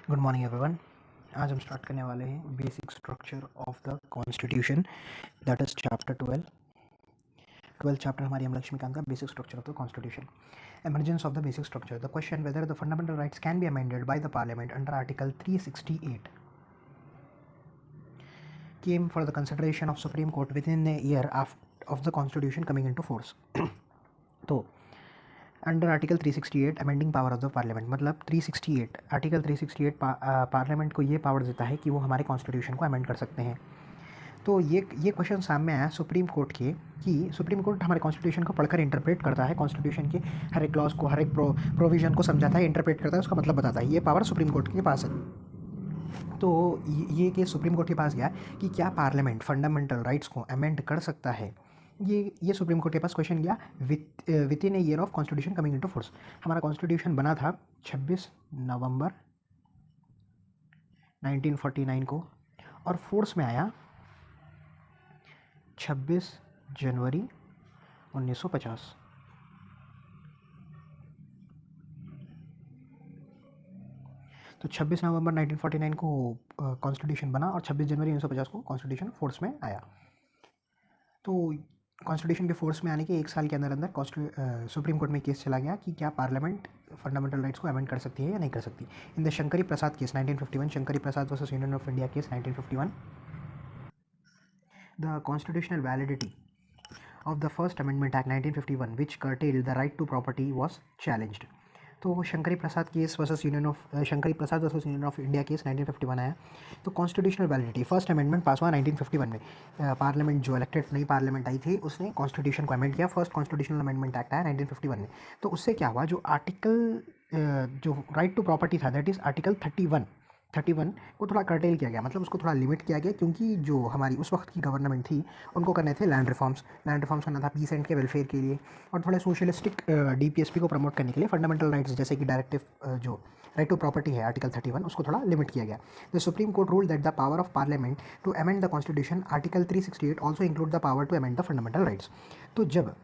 Good morning everyone. आज हम start करने वाले हैं basic structure of the constitution, that is chapter 12 chapter हमारी एम लक्ष्मीकांत का basic structure of the constitution. Emergence of the basic structure, the question whether the fundamental rights can be amended by the parliament under article 368 came for the consideration of Supreme Court within a year of the constitution coming into force. तो under article 368 amending power of the parliament, मतलब 368 article 368 parliament को ये power देता है कि वो हमारे constitution को अमेंड कर सकते हैं। तो ये क्वेश्चन सामने आया सुप्रीम कोर्ट के कि सुप्रीम कोर्ट हमारे कॉन्स्टिट्यूशन को पढ़कर इंटरप्रेट करता है, कॉन्स्टिट्यूशन के हर एक क्लॉज को, हर एक प्रोविजन को समझाता है, इंटरप्रेट करता है, उसका मतलब बताता है। ये पावर सुप्रीम कोर्ट के पास है। तो ये केस सुप्रीम कोर्ट के पास गया कि क्या पार्लियामेंट फंडामेंटल राइट्स को अमेंड कर सकता है। ये सुप्रीम कोर्ट के पास क्वेश्चन गया with in a year of constitution coming into force. हमारा कॉन्स्टिट्यूशन बना था 26 नवंबर 1949 को और फोर्स में आया 26 जनवरी 1950। तो 26 नवंबर 1949 को कॉन्स्टिट्यूशन बना और 26 जनवरी 1950 को कॉन्स्टिट्यूशन फोर्स में आया। तो कॉन्स्टिट्यूशन के फोर्स में आने के एक साल के अंदर अंदर सुप्रीम कोर्ट में केस चला गया कि क्या पार्लियामेंट फंडामेंटल राइट्स को अमेंड कर सकती है या नहीं कर सकती। In the Shankari Prasad case 1951, Shankari Prasad versus Union of India case 1951, the constitutional validity of the first amendment act 1951 which curtailed the right to property was challenged. तो Shankari Prasad case versus Union of Shankari Prasad versus Union of India case 1951 आया। तो constitutional validity, first amendment pass हुआ 1951 में। Parliament जो elected नई parliament आई थी उसने constitution को अमेंड किया, फर्स्ट कॉन्स्टिट्यूशनल अमेंडमेंट एक्ट आया 1951 में। तो उससे क्या हुआ, जो आर्टिकल जो राइट टू प्रॉपर्टी था दैट इज़ आर्टिकल 31 को थोड़ा कर्टेल किया गया, मतलब उसको थोड़ा लिमिट किया गया, क्योंकि जो हमारी उस वक्त की गवर्नमेंट थी उनको करने थे लैंड रिफॉर्म्स करना था पीसेंट के वेलफेयर के लिए और थोड़े सोशलिस्टिक डीपीएसपी को प्रमोट करने के लिए फंडामेंटल राइट्स जैसे कि डायरेक्टिव जो राइट टू प्रॉपर्टी है आर्टिकल 31 उसको थोड़ा लिमिट किया गया। The supreme court ruled that the power of parliament to amend the constitution article 368 also include the power to amend the fundamental rights. तो जब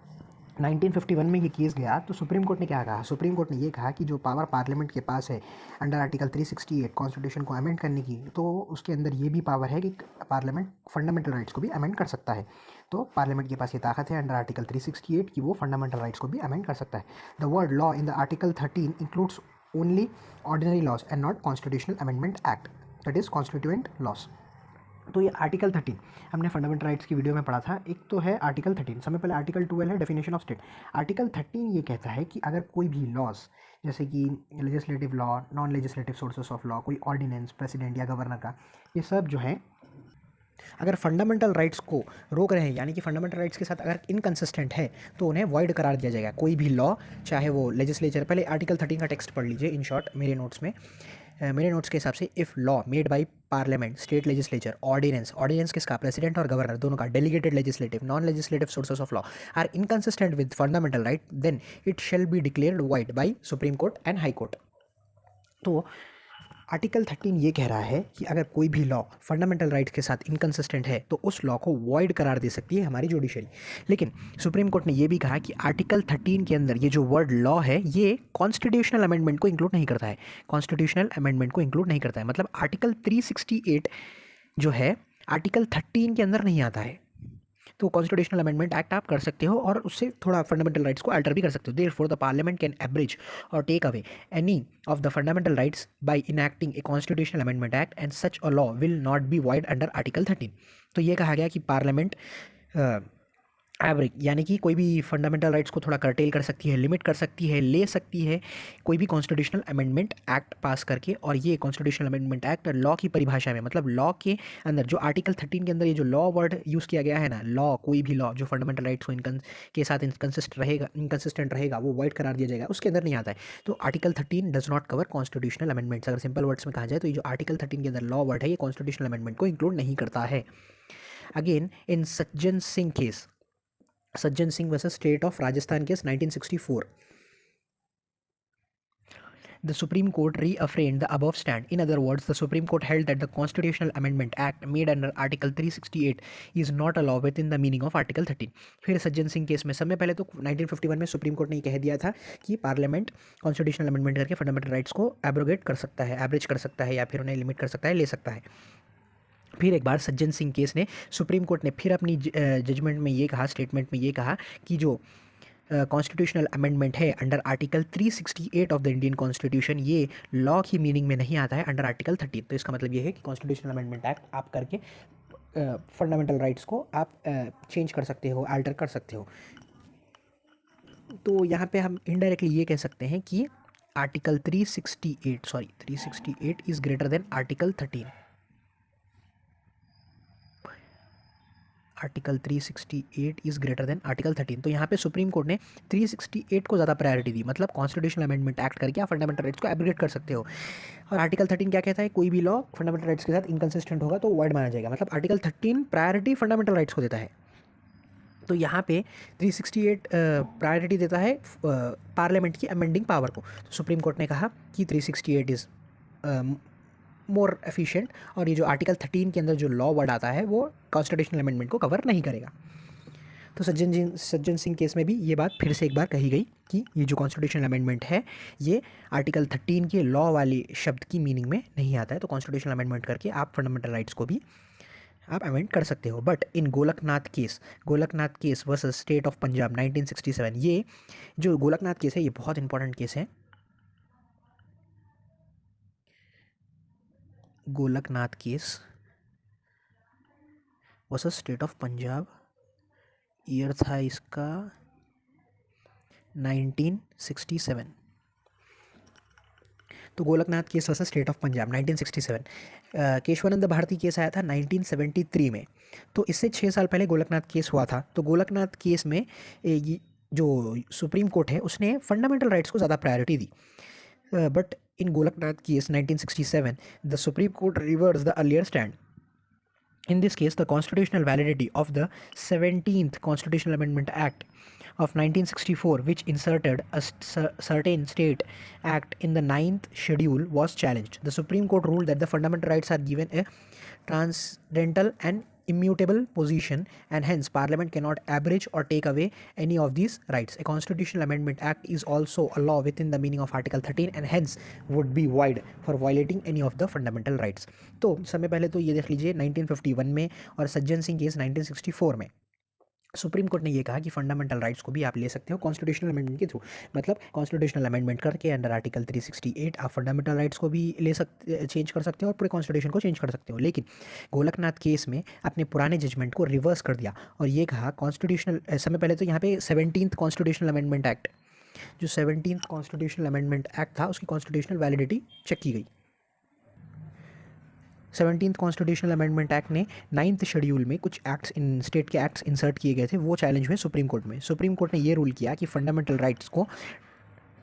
1951 में ये केस गया तो सुप्रीम कोर्ट ने क्या कहा, सुप्रीम कोर्ट ने ये कहा कि जो पावर पार्लियामेंट के पास है अंडर आर्टिकल 368 कॉन्स्टिट्यूशन को अमेंड करने की, तो उसके अंदर ये भी पावर है कि पार्लियामेंट फंडामेंटल राइट्स को भी अमेंड कर सकता है। तो पार्लियामेंट के पास ये ताकत है अंडर आर्टिकल 368 कि वो फंडामेंटल राइट्स को भी अमेंड कर सकता है। The word law in the article 13 includes only ordinary laws and not constitutional amendment act, that is constituent laws. तो ये आर्टिकल 13 हमने फंडामेंटल राइट्स की वीडियो में पढ़ा था। एक तो है आर्टिकल 13, समय पहले आर्टिकल 12 है डेफिनेशन ऑफ स्टेट। आर्टिकल 13 ये कहता है कि अगर कोई भी लॉज जैसे कि legislative law, non legislative sources of law, कोई ऑर्डिनेंस प्रेसिडेंट या गवर्नर का, ये सब जो है अगर फंडामेंटल राइट्स को रोक रहे हैं यानी कि फंडामेंटल राइट्स के साथ अगर इनकंसिस्टेंट है तो उन्हें वॉइड करार दिया जाएगा। कोई भी लॉ चाहे वो लेजिस्लेचर, पहले आर्टिकल 13 का टेक्स्ट पढ़ लीजिए इन शॉर्ट मेरे नोट्स में। मेरे नोट्स के हिसाब से if law made by parliament, state legislature, ordinance किसका, प्रेसिडेंट और गवर्नर दोनों का, delegated legislative, non legislative sources of law are inconsistent with fundamental right then it shall be declared void by supreme court and high court. तो article 13 ये कह रहा है कि अगर कोई भी लॉ फंडामेंटल राइट्स के साथ इनकंसिस्टेंट है तो उस लॉ को वॉइड करार दे सकती है हमारी जुडिशरी। लेकिन सुप्रीम कोर्ट ने ये भी कहा कि आर्टिकल 13 के अंदर ये जो वर्ड लॉ है ये कॉन्स्टिट्यूशनल अमेंडमेंट को इंक्लूड नहीं करता है, कॉन्स्टिट्यूशनल अमेंडमेंट को इंक्लूड नहीं करता है। मतलब आर्टिकल 368 जो है आर्टिकल 13 के अंदर नहीं आता है। तो कॉन्स्टिट्यूशनल अमेंडमेंट एक्ट आप कर सकते हो और उससे थोड़ा फंडामेंटल राइट्स को अल्टर भी कर सकते हो। Therefore the parliament can abridge or take away any of the fundamental rights by enacting a constitutional amendment act and such a law will not be void under article 13। तो ये कहा गया कि पार्लियामेंट एवरेज यानी कि कोई भी fundamental rights को थोड़ा कर्टेल कर सकती है, लिमिट कर सकती है, ले सकती है कोई भी कॉन्स्टिट्यूशनल अमेंडमेंट एक्ट पास करके। और ये कॉन्स्टिट्यूशनल अमेंडमेंट एक्ट लॉ की परिभाषा में, मतलब लॉ के अंदर जो आर्टिकल 13 के अंदर ये जो लॉ वर्ड यूज़ किया गया है ना, लॉ, कोई भी लॉ जो फंडामेंटल राइट्स को के साथ इनकंसिस्टेंट रहेगा वो वाइड करार दिया जाएगा, उसके अंदर नहीं आता है। तो article 13 does not cover constitutional amendments. अगर सिंपल वर्ड्स में कहा जाए तो ये जो आर्टिकल 13 के अंदर लॉ वर्ड है ये कॉन्स्टिट्यूशनल अमेंडमेंट को इंक्लूड नहीं करता है। Again in Sajjan Singh case, Sajjan Singh versus state of Rajasthan case 1964, The Supreme Court reaffirmed the above stand. In other words, the Supreme Court held that the Constitutional Amendment Act made under Article 368 is not a law within the meaning of Article 13. फिर Sajjan Singh case में समय पहले तो 1951 में supreme Court ने कह दिया था कि पार्लियामेंट कॉन्स्टिट्यूशनल अमेंडमेंट करके फंडामेंटल राइट्स को एब्रोगेट कर सकता है, एवरेज कर सकता है या फिर उन्हें लिमिट कर सकता है, ले सकता है। फिर एक बार सज्जन सिंह केस ने सुप्रीम कोर्ट ने फिर अपनी जजमेंट में ये कहा, स्टेटमेंट में ये कहा कि जो कॉन्स्टिट्यूशनल अमेंडमेंट है under article 368 of the Indian constitution, ये लॉ की मीनिंग में नहीं आता है अंडर आर्टिकल 13। तो इसका मतलब ये है कि कॉन्स्टिट्यूशनल अमेंडमेंट एक्ट आप करके फंडामेंटल राइट्स को आप चेंज कर सकते हो, अल्टर कर सकते हो। तो यहाँ पे हम इनडायरेक्टली ये कह सकते हैं कि article 368 is greater than article 13। Article 368 is greater than article 13। तो यहाँ पे सुप्रीम कोर्ट ने 368 को ज़्यादा प्रायोरिटी दी, मतलब कॉन्स्टिट्यूशनल अमेंडमेंट एक्ट करके आप फंडामेंटल राइट्स को एब्रोगेट कर सकते हो। और आर्टिकल 13 क्या कहता है, कोई भी लॉ फंडामेंटल राइट्स के साथ इनकंसिस्टेंट होगा तो वॉइड माना जाएगा। मतलब आर्टिकल 13 प्रायोरिटी फंडामेंटल राइट्स को देता है। तो यहाँ पे 368 प्रायोरिटी देता है पार्लियामेंट की अमेंडिंग पावर को। तो सुप्रीम कोर्ट ने कहा कि 368 इज़ मोर एफिशिएंट, और ये जो आर्टिकल 13 के अंदर जो लॉ वर्ड आता है वो कॉन्स्टिट्यूशनल अमेंडमेंट को कवर नहीं करेगा। तो सज्जन सिंह केस में भी ये बात फिर से एक बार कही गई कि ये जो कॉन्स्टिट्यूशनल अमेंडमेंट है ये आर्टिकल 13 के लॉ वाले शब्द की मीनिंग में नहीं आता है। तो कॉन्स्टिट्यूशनल अमेंडमेंट करके आप फंडामेंटल राइट्स को भी आप अमेंड कर सकते हो। But in Golaknath case versus state of Punjab 1967, ये जो गोलकनाथ केस है ये बहुत इंपॉर्टेंट केस है। Golaknath case versus state of Punjab, year था इसका 1967। तो Golaknath case versus state of Punjab 1967। Keshavananda Bharati case आया था 1973 में। तो इससे 6 साल पहले गोलकनाथ केस हुआ था। तो गोलकनाथ केस में जो सुप्रीम कोर्ट है उसने फंडामेंटल राइट्स को ज़्यादा priority the. But in Golaknath case 1967 the supreme court reverse the earlier stand. In this case, the constitutional validity of the 17th Constitutional Amendment Act of 1964, which inserted a certain state act in the 9th schedule, was challenged. The Supreme Court ruled that the fundamental rights are given a transcendental and immutable position, and hence Parliament cannot abridge or take away any of these rights. A Constitutional Amendment Act is also a law within the meaning of Article 13 and hence would be void for violating any of the fundamental rights. तो समय पहले तो ये देख लीजिए 1951 में और Sajjan Singh case 1964 में सुप्रीम कोर्ट ने ये कहा कि फंडामेंटल राइट्स को भी आप ले सकते हो कॉन्स्टिट्यूशनल अमेंडमेंट के थ्रू। मतलब कॉन्स्टिट्यूशनल अमेंडमेंट करके अंडर आर्टिकल 368 आप फंडामेंटल राइट्स को भी ले सकते, चेंज कर सकते हो और पूरे कॉन्स्टिट्यूशन को चेंज कर सकते हो। लेकिन गोलकनाथ केस में अपने पुराने जजमेंट को रिवर्स कर दिया और ये कहा कॉन्स्टिट्यूशनल, समय पहले तो यहाँ पे 17th कॉन्स्टिट्यूशनल अमेंडमेंट एक्ट, जो 17th कॉन्स्टिट्यूशनल अमेंडमेंट एक्ट था उसकी कॉन्स्टिट्यूशनल वैलिडिटी चेक की गई। 17th कॉन्स्टिट्यूशनल अमेंडमेंट एक्ट ने 9th शेड्यूल में कुछ एक्ट्स इन स्टेट के एक्ट्स इंसर्ट किए गए थे, वो चैलेंज हुए सुप्रीम कोर्ट में। सुप्रीम कोर्ट ने ये रूल किया कि फंडामेंटल राइट्स को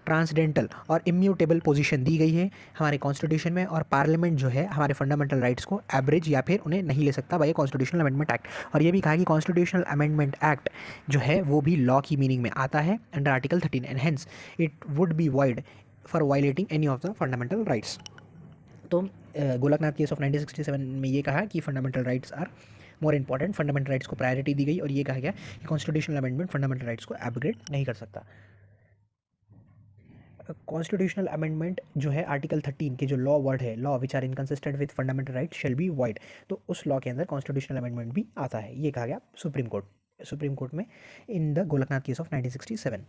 ट्रांसडेंटल और इम्यूटेबल पोजीशन दी गई है हमारे कॉन्स्टिट्यूशन में, और पार्लियामेंट जो है हमारे फंडामेंटल राइट्स को एवरेज या फिर उन्हें नहीं ले सकता बाय कॉन्स्टिट्यूशनल अमेंडमेंट एक्ट। और ये भी कहा कि कॉन्स्टिट्यूशनल अमेंडमेंट एक्ट जो है वो भी लॉ की मीनिंग में आता है under article 13 and hence it would be void for violating any of the fundamental rights. तो गोलकनाथ केस ऑफ 1967 में ये कहा कि fundamental rights are more important, fundamental rights को प्रायोरिटी दी गई और ये कहा गया कि कॉन्स्टिट्यूशनल अमेंडमेंट फंडामेंटल राइट्स को एब्रोगेट नहीं कर सकता। कॉन्स्टिट्यूशनल अमेंडमेंट जो है आर्टिकल 13 के जो लॉ वर्ड है, law which are inconsistent with fundamental rights shall be void, तो उस लॉ के अंदर कॉन्स्टिट्यूशनल अमेंडमेंट भी आता है, ये कहा गया सुप्रीम कोर्ट में in the Golaknath case of 1967।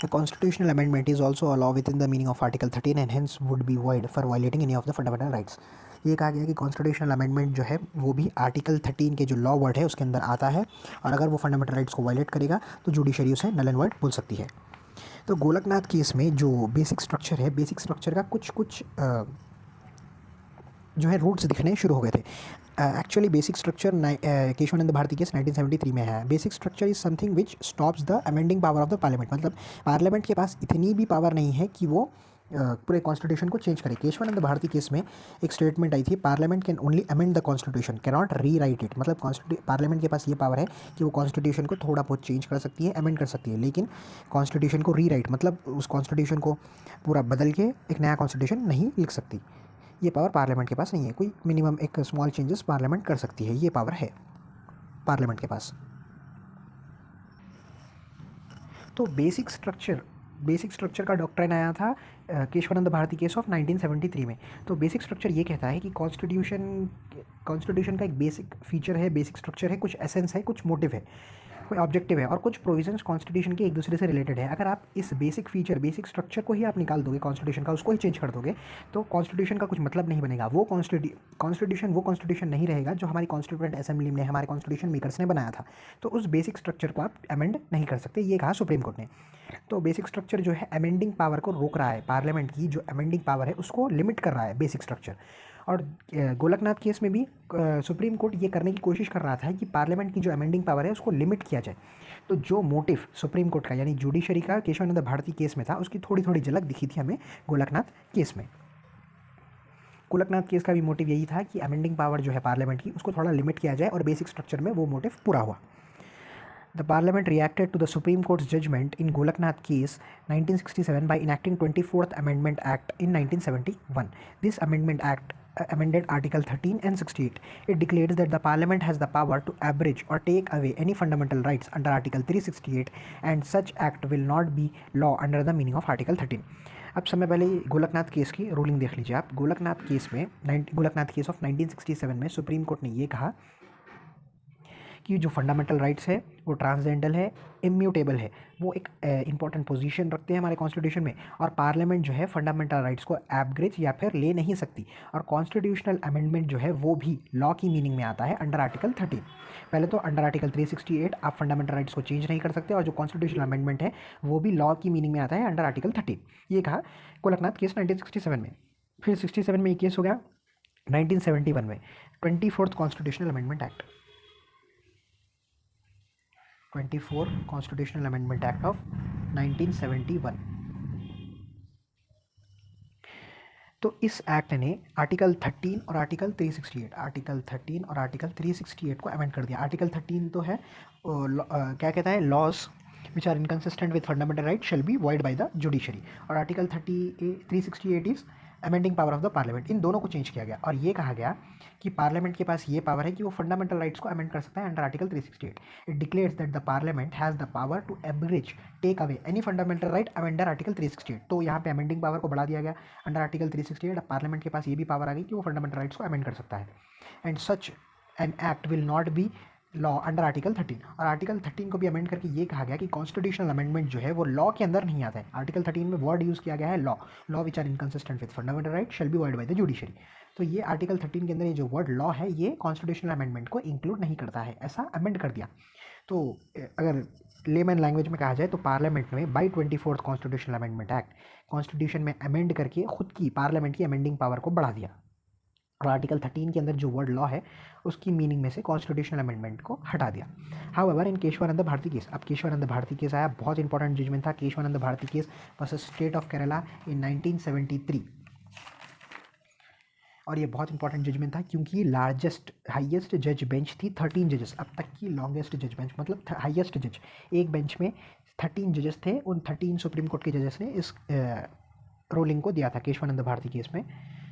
A constitutional amendment is also a law within the meaning of Article 13 and hence would be void for violating any of the fundamental rights. ये कहा गया कि कॉन्स्टिट्यूशनल अमेंडमेंट जो है वो भी article 13 के जो लॉ वर्ड है उसके अंदर आता है, और अगर वो फंडामेंटल राइट्स को वायलेट करेगा तो जुडिशरी उसे नल एंड वॉइड बोल सकती है। तो गोलकनाथ केस में जो बेसिक स्ट्रक्चर है, बेसिक स्ट्रक्चर का कुछ जो है रूट्स दिखने शुरू हो गए थे। Actually basic structure Keshavananda Bharati case 1973 में है। Basic structure is something which stops the amending power of the parliament. मतलब पार्लियामेंट के पास इतनी भी पावर नहीं है कि वो पूरे कॉन्स्टिट्यूशन को चेंज करे। केशवानंद भारती केस में एक स्टेटमेंट आई थी, parliament can only amend the constitution, can not री राइट इट। मतलब पार्लियामेंट के पास ये पावर है कि वो कॉन्स्टिट्यूशन को थोड़ा बहुत चेंज कर सकती है, अमेंड कर सकती है, लेकिन कॉन्स्टिट्यूशन को री राइट मतलब उस कॉन्स्टिट्यूशन को पूरा बदल के एक नया कॉन्स्टिट्यूशन नहीं लिख सकती। ये पावर पार्लियामेंट के पास नहीं है। कोई मिनिमम एक स्मॉल चेंजेस पार्लियामेंट कर सकती है, ये पावर है पार्लियामेंट के पास। तो बेसिक स्ट्रक्चर का डॉक्ट्राइन आया था केशवानंद भारती केस ऑफ 1973 में। तो बेसिक स्ट्रक्चर ये कहता है कि कॉन्स्टिट्यूशन का एक बेसिक फीचर है, बेसिक स्ट्रक्चर है, कुछ एसेंस है, कुछ मोटिव है, कोई ऑब्जेक्टिव है और कुछ प्रोविजंस कॉन्स्टिट्यूशन के एक दूसरे से रिलेटेड है। अगर आप इस बेसिक फीचर बेसिक स्ट्रक्चर को ही आप निकाल दोगे कॉन्स्टिट्यूशन का, उसको ही चेंज कर दोगे, तो कॉन्स्टिट्यूशन का कुछ मतलब नहीं बनेगा। वो कॉन्स्टिट्यूशन नहीं रहेगा जो हमारी कॉन्स्टिट्यूएंट असेंबली ने, हमारे कॉन्स्टिट्यूशन मेकर्स ने बनाया था। तो उस बेसिक स्ट्रक्चर को आप अमेंड नहीं कर सकते, ये कहा सुप्रीम कोर्ट ने। तो बेसिक स्ट्रक्चर जो है अमेंडिंग पावर को रोक रहा है, पार्लियामेंट की जो अमेंडिंग पावर है उसको लिमिट कर रहा है बेसिक स्ट्रक्चर। और गोलकनाथ केस में भी सुप्रीम कोर्ट ये करने की कोशिश कर रहा था कि पार्लियामेंट की जो अमेंडिंग पावर है उसको लिमिट किया जाए। तो जो मोटिव सुप्रीम कोर्ट का यानी जुडिशरी का केशवानंद भारती केस में था, उसकी थोड़ी थोड़ी झलक दिखी थी हमें गोलकनाथ केस में। गोलकनाथ केस का भी मोटिव यही था कि अमेंडिंग पावर जो है पार्लियामेंट की उसको थोड़ा लिमिट किया जाए और बेसिक स्ट्रक्चर में वो मोटिव पूरा हुआ। The Parliament reacted to the Supreme Court's judgment in Golaknath case 1967 by enacting 24th Amendment Act in 1971. This Amendment Act amended Article 13 and 68. It declares that the Parliament has the power to abridge or take away any fundamental rights under Article 368 and such act will not be law under the meaning of Article 13. अब समय पहले Golaknath case की ruling देख लीजिए आप। Golaknath case of 1967 में supreme Court ने ये कहा कि जो फंडामेंटल राइट्स है वो ट्रांसजेंडल है, इम्यूटेबल है, वो एक इंपॉर्टेंट पोजीशन रखते हैं हमारे कॉन्स्टिट्यूशन में, और पार्लियामेंट जो है फंडामेंटल राइट्स को एब्रिज या फिर ले नहीं सकती। और कॉन्स्टिट्यूशनल अमेंडमेंट जो है वो भी लॉ की मीनिंग में आता है अंडर आर्टिकल 13। पहले तो अंडर आर्टिकल 368 आप फंडामेंटल राइट्स को चेंज नहीं कर सकते, और जो कॉन्स्टिट्यूशनल अमेंडमेंट है वो भी लॉ की मीनिंग में आता है अंडर आर्टिकल 13। ये कहा गोलकनाथ केस 1967 में। फिर 67 में ये केस हो गया 1971 में 24th constitutional amendment act, 24 constitutional amendment act of 1971। तो इस एक्ट ने आर्टिकल 13 और आर्टिकल 368 को अमेंड कर दिया। आर्टिकल 13 तो है क्या कहता है, laws which are inconsistent with fundamental right shall be void by the judiciary, और article 368 is amending power of the parliament. इन दोनों को चेंज किया गया और ये कहा गया कि पार्लियामेंट के पास ये पावर है कि वो फंडामेंटल राइट्स को अमेंड कर सकता है under article 368। It declares that the parliament has the power to abridge, take away any fundamental right under article 368। तो यहाँ पे अमेंडिंग पावर को बढ़ा दिया गया अंडर आर्टिकल 368। अब पार्लियामेंट के पास ये भी पावर आ गई कि वो फंडामेंटल राइट्स को अमेंड कर सकता है। And such an act will not B law under article 13। और आर्टिकल 13 को भी अमेंड करके ये कहा गया कि कॉन्स्टिट्यूशनल अमेंडमेंट जो है वो लॉ के अंदर नहीं आता है। आर्टिकल 13 में वर्ड यूज़ किया गया है law which are inconsistent with fundamental right shall be void by the judiciary. तो ये आर्टिकल 13 के अंदर ये जो वर्ड लॉ है ये कॉन्स्टिट्यूशनल अमेंडमेंट को इंक्लूड नहीं करता है, ऐसा अमेंड कर दिया। तो अगर लेमैन लैंग्वेज में कहा जाए तो पार्लियामेंट में by 24th constitutional amendment act constitution में अमेंड करके खुद की पार्लियामेंट की अमेंडिंग पावर को बढ़ा दिया। और आर्टिकल 13 के अंदर जो वर्ड लॉ है उसकी मीनिंग में से कॉन्स्टिट्यूशनल अमेंडमेंट को हटा दिया। However in Keshavananda Bharati case, अब केशवानंद भारती केस आया, बहुत इंपॉर्टेंट जजमेंट था Keshavananda Bharati case versus state of Kerala in 1973। और ये बहुत इंपॉर्टेंट जजमेंट था क्योंकि लार्जेस्ट हाईएस्ट जज बेंच थी 13 जजेस, अब तक की लॉन्गेस्ट जज बेंच मतलब हाईएस्ट जज। एक बेंच में 13 जजेस थे, उन 13 सुप्रीम कोर्ट के जजेस ने इस रूलिंग को दिया था केशवानंद भारती केस में।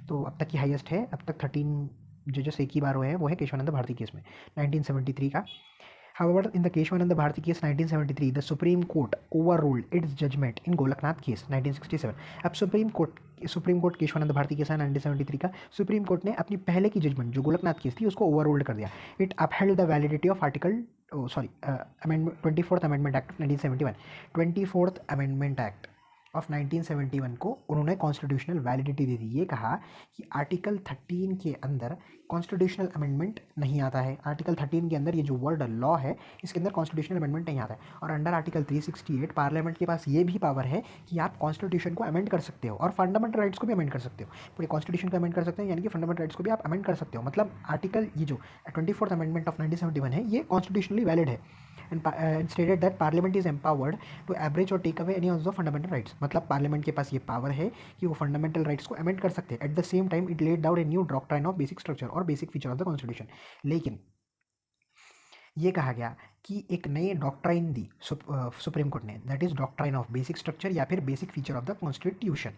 तो अब तक की हाईएस्ट है, अब तक 13 जजेस एक ही बार हुए हैं, वो है केशवानंद भारती केस में 1973 का। However, in the Keshwananda Bharati case 1973, the Supreme Court overruled its judgment in Golaknath case 1967. अब supreme court Keshavananda Bharati case है 1973 का, सुप्रीम कोर्ट ने अपनी पहले की जजमेंट जो गोलकनाथ केस थी उसको ओवररूल्ड कर दिया। It upheld the validity of amendment 24th amendment act 1971। 24th amendment act of 1971 को उन्होंने कॉन्स्टिट्यूशनल वैलिडिटी दे दी। ये कहा कि आर्टिकल 13 के अंदर कॉन्स्टिट्यूशनल अमेंडमेंट नहीं आता है। आर्टिकल 13 के अंदर ये जो वर्ड लॉ है इसके अंदर कॉन्स्टिट्यूशनल अमेंडमेंट नहीं आता है। और अंडर आर्टिकल 368 पार्लियामेंट के पास ये भी पावर है कि आप कॉन्स्टिट्यूशन को अमेंड कर सकते हो और फंडामेंटल राइट्स को भी अमेंड कर सकते हो। पूरे कॉन्स्टिट्यूशन को अमेंड कर सकते हैं यानी कि फंडामेंटल राइट्स को भी आप अमेंड कर सकते हो। मतलब आर्टिकल ये जो 24th अमेंडमेंट ऑफ 1971 है ये कॉन्स्टिट्यूशनली वैलिड है। And stated that parliament is empowered to abridge or take away any of the fundamental rights. मतलब पार्लियामेंट के पास ये पावर है कि वो फंडामेंटल राइट्स को अमेंड कर सकते हैं। At the same time it laid down a new doctrine of basic structure or basic feature of the constitution. लेकिन ये कहा गया कि एक नई डॉक्ट्राइन दी सुप्रीम कोर्ट ने, that is doctrine of basic structure या फिर basic feature of the constitution.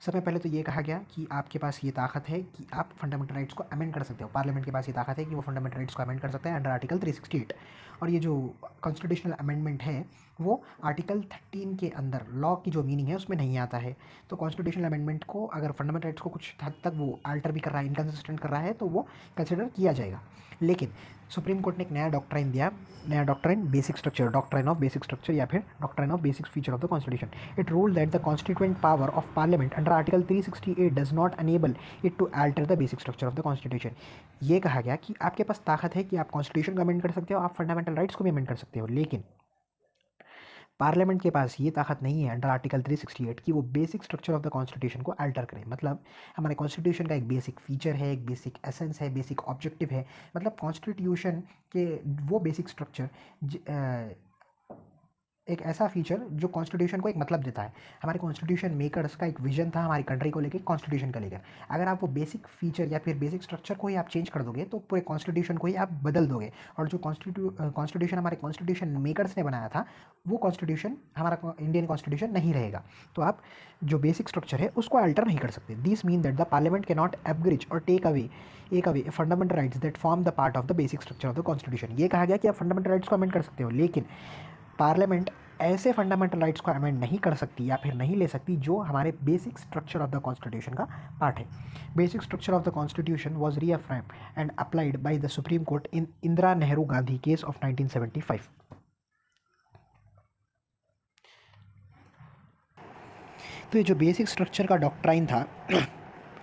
सबसे पहले तो ये कहा गया कि आपके पास ये ताकत है कि आप फंडामेंटल राइट्स को अमेंड कर सकते हो। पार्लियामेंट के पास ये ताकत है कि वो फंडामेंटल राइट्स को अमेंड कर सकते हैं अंडर आर्टिकल 368। और ये जो कॉन्स्टिट्यूशनल अमेंडमेंट है वो आर्टिकल 13 के अंदर लॉ की जो मीनिंग है उसमें नहीं आता है। तो कॉन्स्टिट्यूशनल अमेंडमेंट को अगर फंडामेंटल राइट्स को कुछ हद तक वो अल्टर भी कर रहा है, इनकन्सिस्टेंट कर रहा है, तो वो कंसिडर किया जाएगा। लेकिन सुप्रीम कोर्ट ने एक नया डॉक्ट्राइन दिया, नया doctrine basic structure, doctrine of basic structure या फिर doctrine of basic feature of the constitution. It rule that the constituent power of parliament under article 368 does not enable it to alter the basic structure of the constitution. ये कहा गया कि आपके पास ताकत है कि आप कॉन्स्टिट्यूशन को अमेंड कर सकते हो, आप फंडामेंटल राइट्स को भी अमेंड कर सकते हो, लेकिन पार्लियामेंट के पास ये ताकत नहीं है अंडर आर्टिकल 368 कि वो basic structure of the constitution को अल्टर करे। मतलब हमारे कॉन्स्टिट्यूशन का एक बेसिक फीचर है, एक बेसिक एसेंस है, बेसिक ऑब्जेक्टिव है। मतलब कॉन्स्टिट्यूशन के वो बेसिक स्ट्रक्चर एक ऐसा फीचर जो कॉन्स्टिट्यूशन को एक मतलब देता है। हमारे कॉन्स्टिट्यूशन मेकर्स का एक विजन था हमारी कंट्री को लेकर, कॉन्स्टिट्यूशन का लेकर। अगर आप वो बेसिक फीचर या फिर बेसिक स्ट्रक्चर को ही आप चेंज कर दोगे तो पूरे कॉन्स्टिट्यूशन को ही आप बदल दोगे। और जो कॉन्स्टिट्यूशन हमारे कॉन्स्टिट्यूशन मेकर्स ने बनाया था वो कॉन्स्टिट्यूशन हमारा इंडियन कॉन्स्टिट्यूशन नहीं रहेगा। तो आप जो बेसिक स्ट्रक्चर है उसको अल्टर नहीं कर सकते। This mean that the parliament can not abridge or take away fundamental rights that form the part of the basic structure of the constitution. ये कहा गया कि आप फंडामेंटल राइट्स को अमेंड कर सकते हो, लेकिन पार्लियामेंट ऐसे फंडामेंटल राइट्स को अमेंड नहीं कर सकती या फिर नहीं ले सकती जो हमारे basic structure of the constitution का पार्ट है। Basic structure of the constitution was reaffirmed and applied by the supreme Court in Indira Nehru Gandhi case of 1975। तो ये जो बेसिक स्ट्रक्चर का डॉक्ट्राइन था,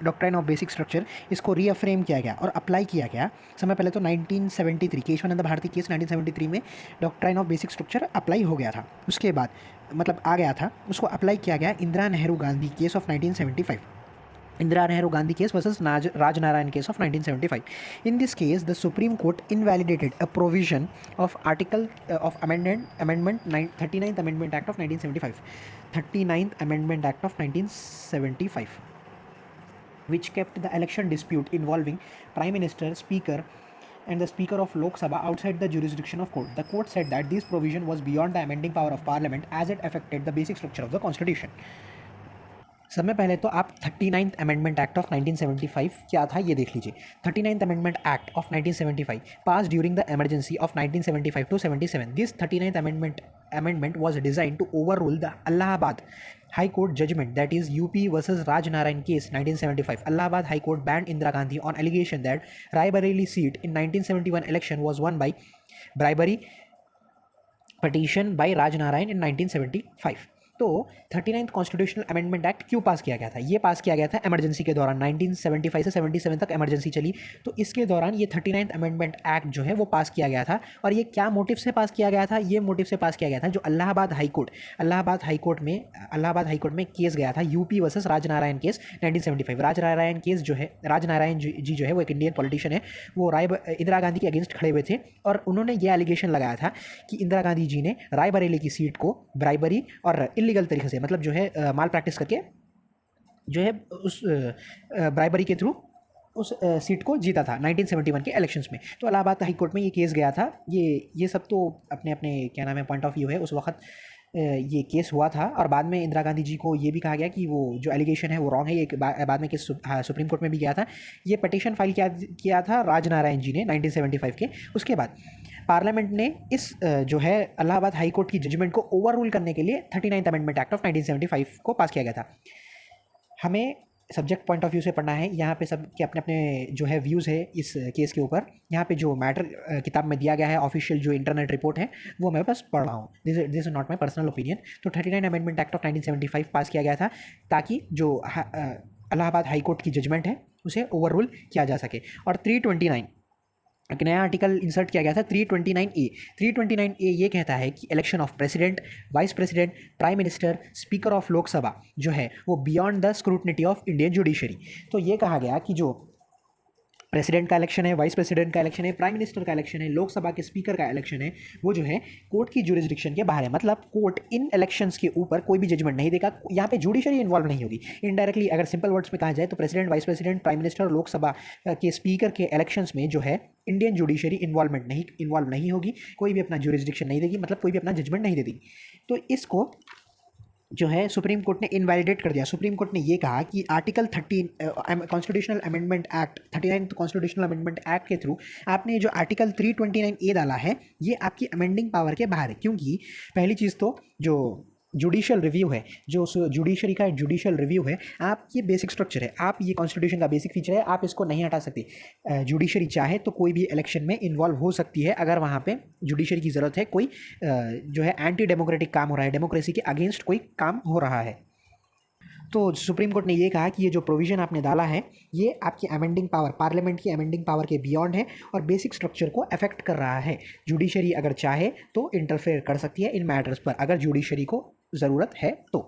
डॉक्ट्राइन ऑफ बेसिक स्ट्रक्चर, इसको रीअफ्रेम किया गया और अप्लाई किया गया समय पहले तो 1973 केशवानंद भारती केस 1973 में doctrine of basic structure apply हो गया था। उसके बाद मतलब आ गया था, उसको अप्लाई किया गया Indira Nehru Gandhi case of 1975। Indira Nehru Gandhi case versus Raj Narayan case of 1975. In this case, the Supreme Court invalidated a provision of Article of Amendment 39th Amendment Act of 1975, 39th Amendment Act of 1975, which kept the election dispute involving Prime Minister, Speaker, and the Speaker of Lok Sabha outside the jurisdiction of court. The court said that this provision was beyond the amending power of Parliament as it affected the basic structure of the Constitution. सबसे पहले तो आप 39th amendment act of 1975 क्या था ये देख लीजिए। 39th amendment act of 1975 pass during the emergency of 1975 to 77. This 39th amendment was designed to overrule the Allahabad High Court judgment, that is UP versus Raj Narayan case 1975. Allahabad High Court banned Indira Gandhi on allegation that Raebareli seat in 1971 election was won by bribery petition by Raj Narayan in 1975. तो 39th constitutional amendment act क्यों पास किया गया था? ये पास किया गया था emergency के दौरान। 1975 से 77 तक इमरजेंसी चली, तो इसके दौरान ये 39th अमेंडमेंट एक्ट जो है वो पास किया गया था। और ये क्या मोटिव से पास किया गया था? ये मोटिव से पास किया गया था जो इलाहाबाद हाई कोर्ट में केस गया था UP versus Rajnarayan case 1975। Rajnarayan case जो है, राजनारायण जी जो है वो एक इंडियन पॉलिटिशियन है, वो इंदिरा गांधी के अगेंस्ट खड़े हुए थे और उन्होंने ये एलिगेशन लगाया था कि इंदिरा गांधी जी ने रायबरेली की सीट को ब्राइबरी और इलीगल तरीके से, मतलब जो है माल प्रैक्टिस करके जो है उस ब्राइबरी के थ्रू उस सीट को जीता था 1971 के इलेक्शंस में। तो इलाहाबाद हाई कोर्ट में ये केस गया था। ये सब तो अपने अपने क्या नाम है पॉइंट ऑफ व्यू है। उस वक्त ये केस हुआ था और बाद में इंदिरा गांधी जी को ये भी कहा गया कि वो जो एलिगेशन है वो रॉन्ग है। ये बाद में केस सुप्रीम कोर्ट में भी गया था। ये पिटीशन फाइल किया था राजनारायण जी ने 1975 के। उसके बाद पार्लियामेंट ने इस जो है इलाहाबाद हाई कोर्ट की जजमेंट को ओवररूल करने के लिए 39th अमेंडमेंट एक्ट ऑफ 1975 को पास किया गया था। हमें सब्जेक्ट पॉइंट ऑफ व्यू से पढ़ना है। यहाँ पे सब के अपने अपने जो है व्यूज़ है इस केस के ऊपर। यहाँ पे जो मैटर किताब में दिया गया है, ऑफिशियल जो इंटरनेट रिपोर्ट है, वो मैं बस पढ़ रहा हूँ। This is not my personal opinion. तो 39 अमेंडमेंट एक्ट ऑफ 1975 पास किया गया था ताकि जो इलाहाबाद हाई कोर्ट की जजमेंट है उसे ओवररूल किया जा सके। और 329 एक नया आर्टिकल इंसर्ट किया गया था 329A। 329A ये कहता है कि election of president, vice president, prime minister, speaker of Lok Sabha जो है वो beyond the स्क्रूटनिटी of Indian judiciary. तो ये कहा गया कि जो प्रेसिडेंट का इलेक्शन है, वाइस प्रेसिडेंट का इलेक्शन है, प्राइम मिनिस्टर का इलेक्शन है, लोकसभा के स्पीकर का इलेक्शन है, वो जो है कोर्ट की जुरिस्डिक्शन के बाहर है। मतलब कोर्ट इन इलेक्शंस के ऊपर कोई भी जजमेंट नहीं देगा, यहाँ पे जुडिशरी इन्वॉल्व नहीं होगी। इनडायरेक्टली अगर सिंपल वर्ड्स में कहा जाए तो president, vice president, prime minister, Lok Sabha के स्पीकर के इलेक्शंस में जो है इंडियन जुडिशरी इन्वॉल्व नहीं होगी, कोई भी अपना जुरिस्डिक्शन नहीं देगी, मतलब कोई भी अपना जजमेंट नहीं देगी। तो इसको जो है सुप्रीम कोर्ट ने इनवैलिडेट कर दिया। सुप्रीम कोर्ट ने ये कहा कि article 13 constitutional amendment act 39 constitutional amendment act के थ्रू आपने जो आर्टिकल 329A डाला है ये आपकी अमेंडिंग पावर के बाहर है। क्योंकि पहली चीज़ तो जो जुडिशियल रिव्यू है, जो जुडिशरी का जुडिशियल रिव्यू है, आप ये बेसिक स्ट्रक्चर है, आप ये कॉन्स्टिट्यूशन का बेसिक फीचर है, आप इसको नहीं हटा सकते। जुडिशरी चाहे तो कोई भी इलेक्शन में इन्वॉल्व हो सकती है अगर वहाँ पे जुडिशरी की ज़रूरत है, कोई जो है एंटी डेमोक्रेटिक काम हो रहा है, डेमोक्रेसी के अगेंस्ट कोई काम हो रहा है। तो सुप्रीम कोर्ट ने ये कहा कि ये जो प्रोविज़न आपने डाला है ये आपकी अमेंडिंग पावर, पार्लियामेंट की अमेंडिंग पावर के बियॉन्ड है और बेसिक स्ट्रक्चर को अफेक्ट कर रहा है। जुडिशरी अगर चाहे तो इंटरफेयर कर सकती है इन मैटर्स पर, अगर जुडिशरी को ज़रूरत है तो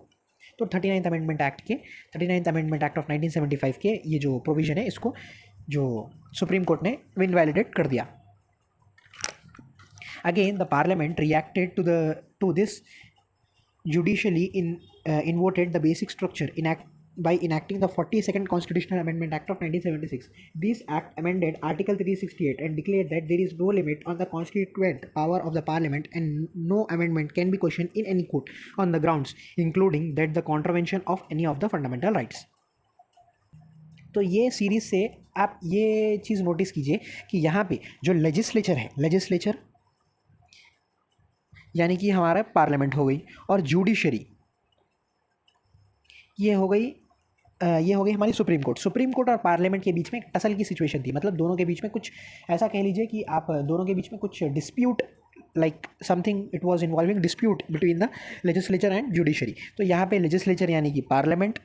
39th अमेंडमेंट एक्ट के 39th अमेंडमेंट एक्ट ऑफ 1975 के ये जो प्रोविज़न है इसको जो सुप्रीम कोर्ट ने इनवैलिडेट कर दिया। Again the parliament reacted to this judicially inverted the basic structure by enacting the 42nd Constitutional Amendment Act of 1976. This act amended Article 368 and declared that there is no limit on the constituent power of the Parliament and no amendment can be questioned in any court on the grounds, including that the contravention of any of the fundamental rights. तो ये series से आप ये चीज़ notice कीजिए कि यहाँ पे जो लेजिस्लेचर है, लेजिस्लेचर यानी कि हमारा पार्लियामेंट हो गई, और जुडिशरी ये हो गई हमारी सुप्रीम कोर्ट। सुप्रीम कोर्ट और पार्लियामेंट के बीच में एक टसल की सिचुएशन थी, मतलब दोनों के बीच में कुछ ऐसा कह लीजिए कि आप दोनों के बीच में कुछ dispute, like something it was involving dispute between the legislature and judiciary. तो यहाँ पे लेजिस्लेचर यानी कि पार्लियामेंट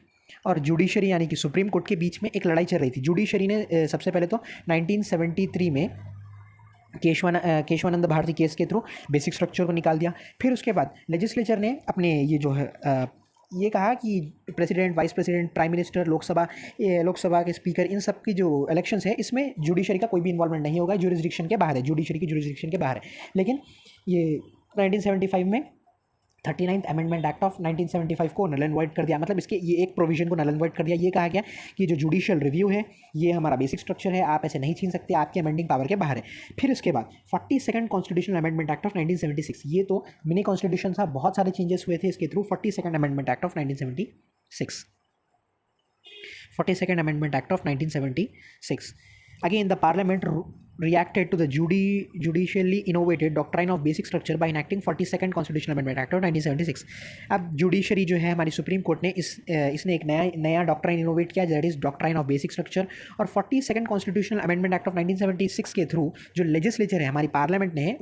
और जुडिशरी यानी कि सुप्रीम कोर्ट के बीच में एक लड़ाई चल रही थी। जुडिशरी ने सबसे पहले तो 1973 में केशवानंद भारती केस के थ्रू बेसिक स्ट्रक्चर को निकाल दिया। फिर उसके बाद लेजिस्लेचर ने अपने ये जो है ये कहा कि president, vice president, prime minister, Lok Sabha के स्पीकर, इन सब की जो इलेक्शंस है इसमें जुडिशरी का कोई भी इन्वॉल्वमेंट नहीं होगा, जुरिस्डिक्शन के बाहर है, जुडिशरी की जुरिस्डिक्शन के बाहर है। लेकिन ये 1975 में 39th अमेंडमेंट एक्ट ऑफ 1975 को नल एंड वॉइड कर दिया, मतलब इसके ये एक प्रोविजन को नल एंड वॉइड कर दिया। ये कहा गया कि जो जुडिशियल रिव्यू है ये हमारा बेसिक स्ट्रक्चर है, आप ऐसे नहीं छीन सकते, आपके अमेंडिंग पावर के बाहर है। फिर इसके बाद 42nd constitutional amendment act of 1976, ये तो मिनी कॉन्स्टिट्यूशन था, बहुत सारे चेंजेस हुए थे इसके through. 42nd amendment act of 1976, 42nd amendment act of 1976। Again, the Parliament reacted to the judicially innovated doctrine of basic structure by enacting 42nd Constitutional Amendment Act of 1976. अब judiciary जो है हमारी सुप्रीम कोर्ट ने इसने एक नया doctrine innovate किया, that is doctrine of basic structure. और 42nd constitutional amendment act of 1976 के थ्रू जो लेजिस्लेचर है हमारी पार्लियामेंट ने